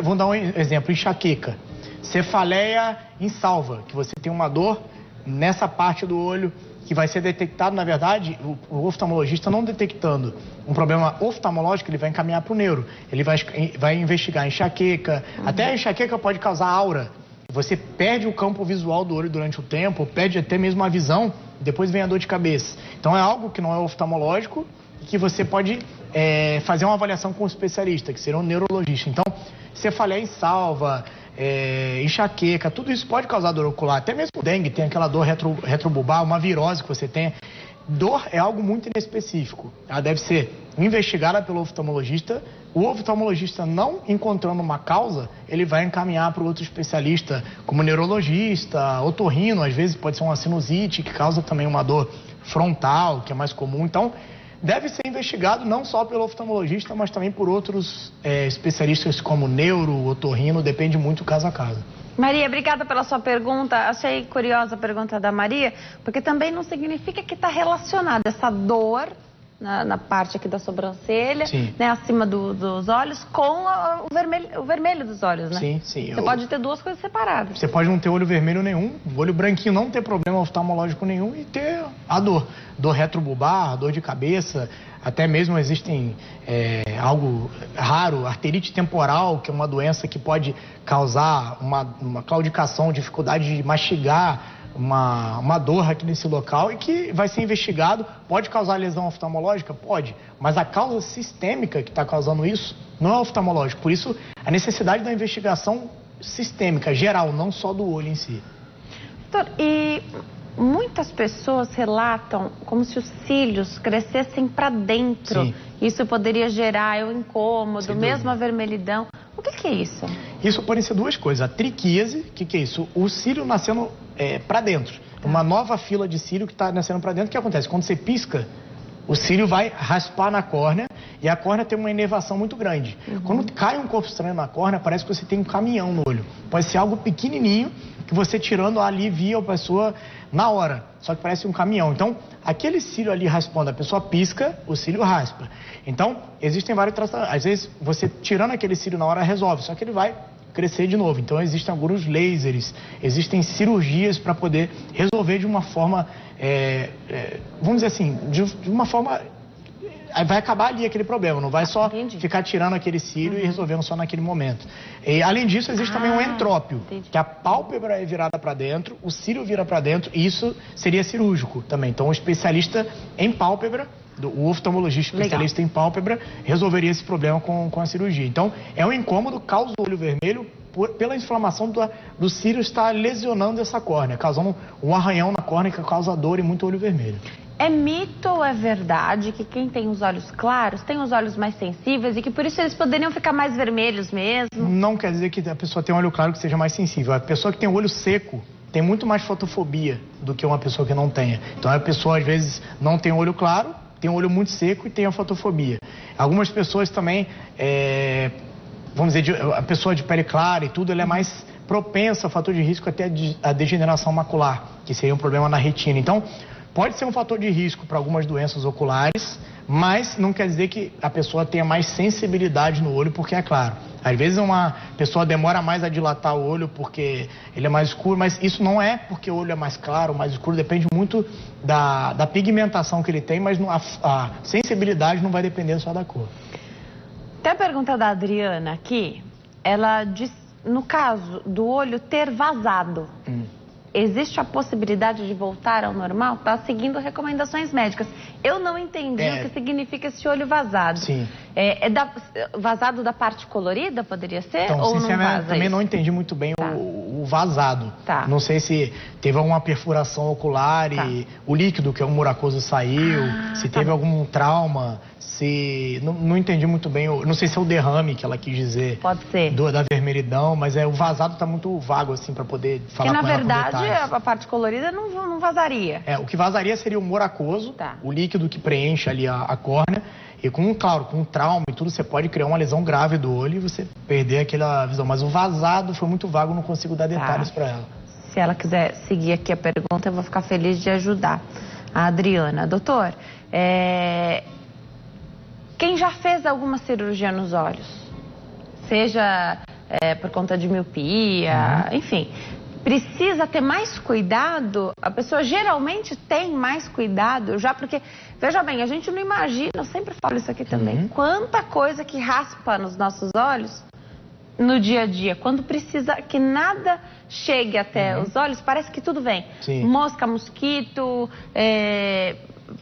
vamos dar um exemplo, enxaqueca. Cefaleia insalva, que você tem uma dor nessa parte do olho, que vai ser detectado, na verdade, o oftalmologista não detectando um problema oftalmológico, ele vai encaminhar para o neuro. Ele vai investigar a enxaqueca, até a enxaqueca pode causar aura. Você perde o campo visual do olho durante o tempo, perde até mesmo a visão, depois vem a dor de cabeça. Então é algo que não é oftalmológico e que você pode fazer uma avaliação com o especialista, que será um neurologista. Então, cefaleia insalva, enxaqueca, tudo isso pode causar dor ocular. Até mesmo o dengue tem aquela dor retrobulbar, uma virose que você tem. Dor é algo muito inespecífico. Ela deve ser investigada pelo oftalmologista. O oftalmologista não encontrando uma causa, ele vai encaminhar para outro especialista, como neurologista, otorrino, às vezes pode ser uma sinusite, que causa também uma dor frontal, que é mais comum. Então, deve ser investigado não só pelo oftalmologista, mas também por outros especialistas como neuro, otorrino, depende muito caso a caso. Maria, obrigada pela sua pergunta. Achei curiosa a pergunta da Maria, porque também não significa que está relacionada essa dor na parte aqui da sobrancelha, né, acima dos olhos, com o vermelho dos olhos, né? Sim, sim. Você pode ter duas coisas separadas. Você pode não ter olho vermelho nenhum, olho branquinho não ter problema oftalmológico nenhum e ter a dor. Dor retrobulbar, dor de cabeça, até mesmo existem algo raro, arterite temporal, que é uma doença que pode causar uma claudicação, dificuldade de mastigar, uma dor aqui nesse local e que vai ser investigado. Pode causar lesão oftalmológica? Pode, mas a causa sistêmica que está causando isso não é oftalmológica. Por isso, a necessidade da investigação sistêmica, geral, não só do olho em si. Doutor, e muitas pessoas relatam como se os cílios crescessem para dentro. Sim. Isso poderia gerar um incômodo, mesmo a vermelhidão. O que é isso? Isso pode ser duas coisas. A triquíase, que é isso? O cílio nascendo para dentro. Uma nova fila de cílio que está nascendo para dentro. O que acontece? Quando você pisca, O cílio vai raspar na córnea e a córnea tem uma inervação muito grande. Quando cai um corpo estranho na córnea, parece que você tem um caminhão no olho. Pode ser algo pequenininho que você tirando alivia a pessoa na hora, só que parece um caminhão. Então, aquele cílio ali raspando, a pessoa pisca, o cílio raspa. Então, existem vários tratamentos. Às vezes, você tirando aquele cílio na hora resolve, só que ele vai crescer de novo. Então, existem alguns lasers, existem cirurgias para poder resolver de uma forma, vamos dizer assim, de uma forma... Vai acabar ali aquele problema, não vai só ficar tirando aquele cílio e resolvendo só naquele momento. E, além disso, existe também um entrópio, que a pálpebra é virada para dentro, o cílio vira para dentro, e isso seria cirúrgico também. Então, o especialista em pálpebra, o oftalmologista especialista em pálpebra, resolveria esse problema com a cirurgia. Então, é um incômodo, causa o olho vermelho pela inflamação do cílio estar lesionando essa córnea, causando um arranhão na córnea que causa dor e muito olho vermelho. É mito ou é verdade que quem tem os olhos claros tem os olhos mais sensíveis e que por isso eles poderiam ficar mais vermelhos mesmo? Não quer dizer que a pessoa tem um olho claro que seja mais sensível. A pessoa que tem o olho seco tem muito mais fotofobia do que uma pessoa que não tenha. Então a pessoa às vezes não tem olho claro, tem um olho muito seco e tem a fotofobia. Algumas pessoas também, vamos dizer, a pessoa de pele clara e tudo, ela é mais propensa ao fator de risco até a degeneração macular, que seria um problema na retina. Então, pode ser um fator de risco para algumas doenças oculares, mas não quer dizer que a pessoa tenha mais sensibilidade no olho, porque é claro. Às vezes uma pessoa demora mais a dilatar o olho porque ele é mais escuro, mas isso não é porque o olho é mais claro, mais escuro, depende muito da pigmentação que ele tem, mas a sensibilidade não vai depender só da cor. Tem a pergunta da Adriana aqui, ela diz, no caso do olho ter vazado, existe a possibilidade de voltar ao normal? Está seguindo recomendações médicas. Eu não entendi o que significa esse olho vazado. Sim. Vazado da parte colorida, poderia ser? Então, ou sinceramente, não vaza também isso? não entendi muito bem o vazado. Tá. Não sei se teve alguma perfuração ocular e o líquido, que é um muracoso, saiu, se teve algum trauma, se... Não entendi muito bem, não sei se é o derrame que ela quis dizer. Pode ser. Da vermelhidão, mas o vazado está muito vago, assim, para poder falar com ela. Porque, na verdade, a parte colorida não vazaria. O que vazaria seria o muracoso, o líquido que preenche ali a córnea. E claro, com um trauma e tudo, você pode criar uma lesão grave do olho e você perder aquela visão. Mas o vazado foi muito vago, não consigo dar detalhes para ela. Se ela quiser seguir aqui a pergunta, eu vou ficar feliz de ajudar a Adriana. Doutor, quem já fez alguma cirurgia nos olhos, seja por conta de miopia, enfim, precisa ter mais cuidado? A pessoa geralmente tem mais cuidado já, porque, veja bem, a gente não imagina, eu sempre falo isso aqui também, quanta coisa que raspa nos nossos olhos no dia a dia. Quando precisa que nada chegue até os olhos, parece que tudo vem. Mosca, mosquito,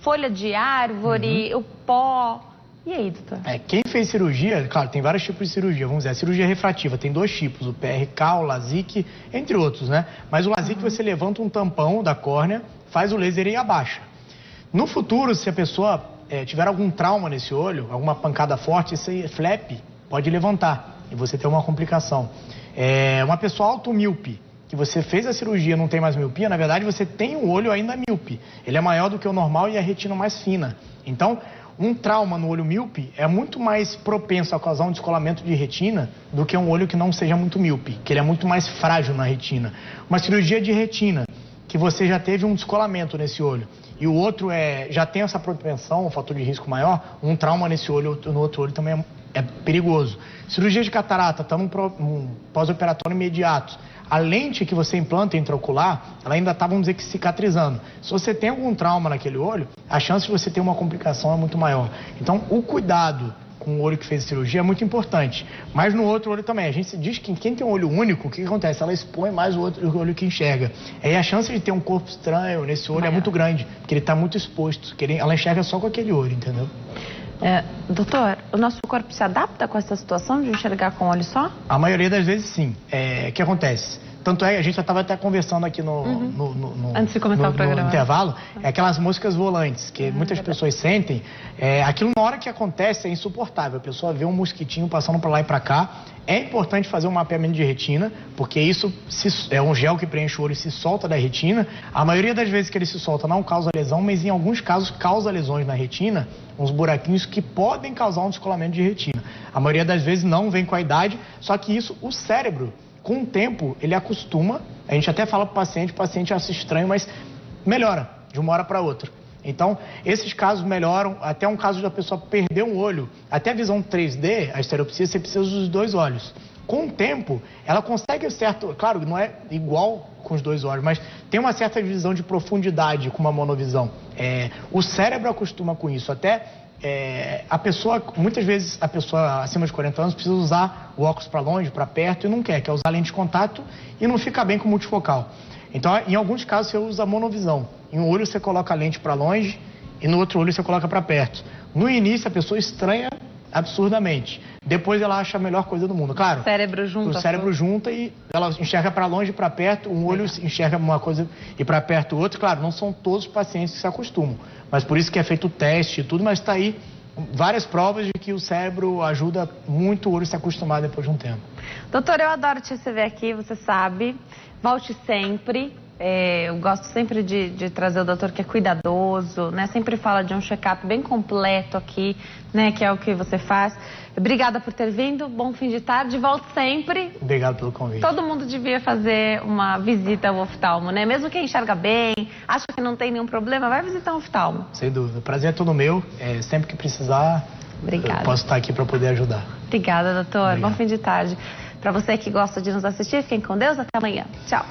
folha de árvore, o pó. E aí, doutor? Quem fez cirurgia, claro, tem vários tipos de cirurgia, vamos dizer, a cirurgia refrativa tem 2 tipos, o PRK, o LASIK, entre outros, né? Mas o LASIK você levanta um tampão da córnea, faz o laser e abaixa. No futuro, se a pessoa tiver algum trauma nesse olho, alguma pancada forte, esse flap pode levantar e você ter uma complicação. Uma pessoa automíope, que você fez a cirurgia e não tem mais miopia, na verdade você tem um olho ainda míope. Ele é maior do que o normal e a retina mais fina. Então, um trauma no olho míope é muito mais propenso a causar um descolamento de retina do que um olho que não seja muito míope, que ele é muito mais frágil na retina. Uma cirurgia de retina, que você já teve um descolamento nesse olho, e o outro já tem essa propensão, um fator de risco maior, um trauma nesse olho, no outro olho também é perigoso. Cirurgia de catarata, está num pós-operatório imediato. A lente que você implanta intraocular, ela ainda está, vamos dizer, que cicatrizando. Se você tem algum trauma naquele olho, a chance de você ter uma complicação é muito maior. Então, o cuidado com o olho que fez a cirurgia é muito importante. Mas no outro olho também. A gente diz que quem tem um olho único, o que acontece? Ela expõe mais o outro olho que enxerga. E a chance de ter um corpo estranho nesse olho é muito grande, porque ele está muito exposto. Ela enxerga só com aquele olho, entendeu? Doutor, o nosso corpo se adapta com essa situação de enxergar com o olho só? A maioria das vezes sim. O que acontece? Tanto é, a gente já estava até conversando aqui antes de começar o programa. No intervalo, é aquelas moscas volantes, que muitas pessoas sentem. Aquilo na hora que acontece é insuportável. A pessoa vê um mosquitinho passando para lá e para cá. É importante fazer um mapeamento de retina, porque isso é um gel que preenche o olho e se solta da retina. A maioria das vezes que ele se solta não causa lesão, mas em alguns casos causa lesões na retina, uns buraquinhos que podem causar um descolamento de retina. A maioria das vezes não vem com a idade, só que isso, o cérebro, com o tempo, ele acostuma. A gente até fala para o paciente acha estranho, mas melhora de uma hora para outra. Então, esses casos melhoram, até um caso da pessoa perder um olho, até a visão 3D, a estereopsia, você precisa dos 2 olhos. Com o tempo, ela consegue certo, claro, não é igual com os 2 olhos, mas tem uma certa visão de profundidade com uma monovisão. O cérebro acostuma com isso, a pessoa, muitas vezes a pessoa acima de 40 anos precisa usar o óculos para longe, para perto e não quer usar lente de contato e não fica bem com o multifocal. Então, em alguns casos, você usa monovisão. Em um olho você coloca a lente para longe e no outro olho você coloca para perto. No início, a pessoa estranha absurdamente. Depois ela acha a melhor coisa do mundo. Claro, o cérebro junta e ela enxerga para longe e para perto. Um olho enxerga uma coisa e para perto o outro. Claro, não são todos os pacientes que se acostumam. Mas por isso que é feito o teste e tudo, mas está aí várias provas de que o cérebro ajuda muito o olho a se acostumar depois de um tempo. Doutor, eu adoro te receber aqui, você sabe. Volte sempre. Eu gosto sempre de trazer o doutor que é cuidadoso, né? Sempre fala de um check-up bem completo aqui, né? Que é o que você faz. Obrigada por ter vindo, bom fim de tarde, volte sempre. Obrigado pelo convite. Todo mundo devia fazer uma visita ao oftalmo, né? Mesmo quem enxerga bem, acha que não tem nenhum problema, vai visitar um oftalmo. Sem dúvida, o prazer é todo meu, sempre que precisar, obrigada. Eu posso estar aqui para poder ajudar. Obrigada, doutor, Obrigado. Bom fim de tarde. Para você que gosta de nos assistir, fiquem com Deus, até amanhã. Tchau.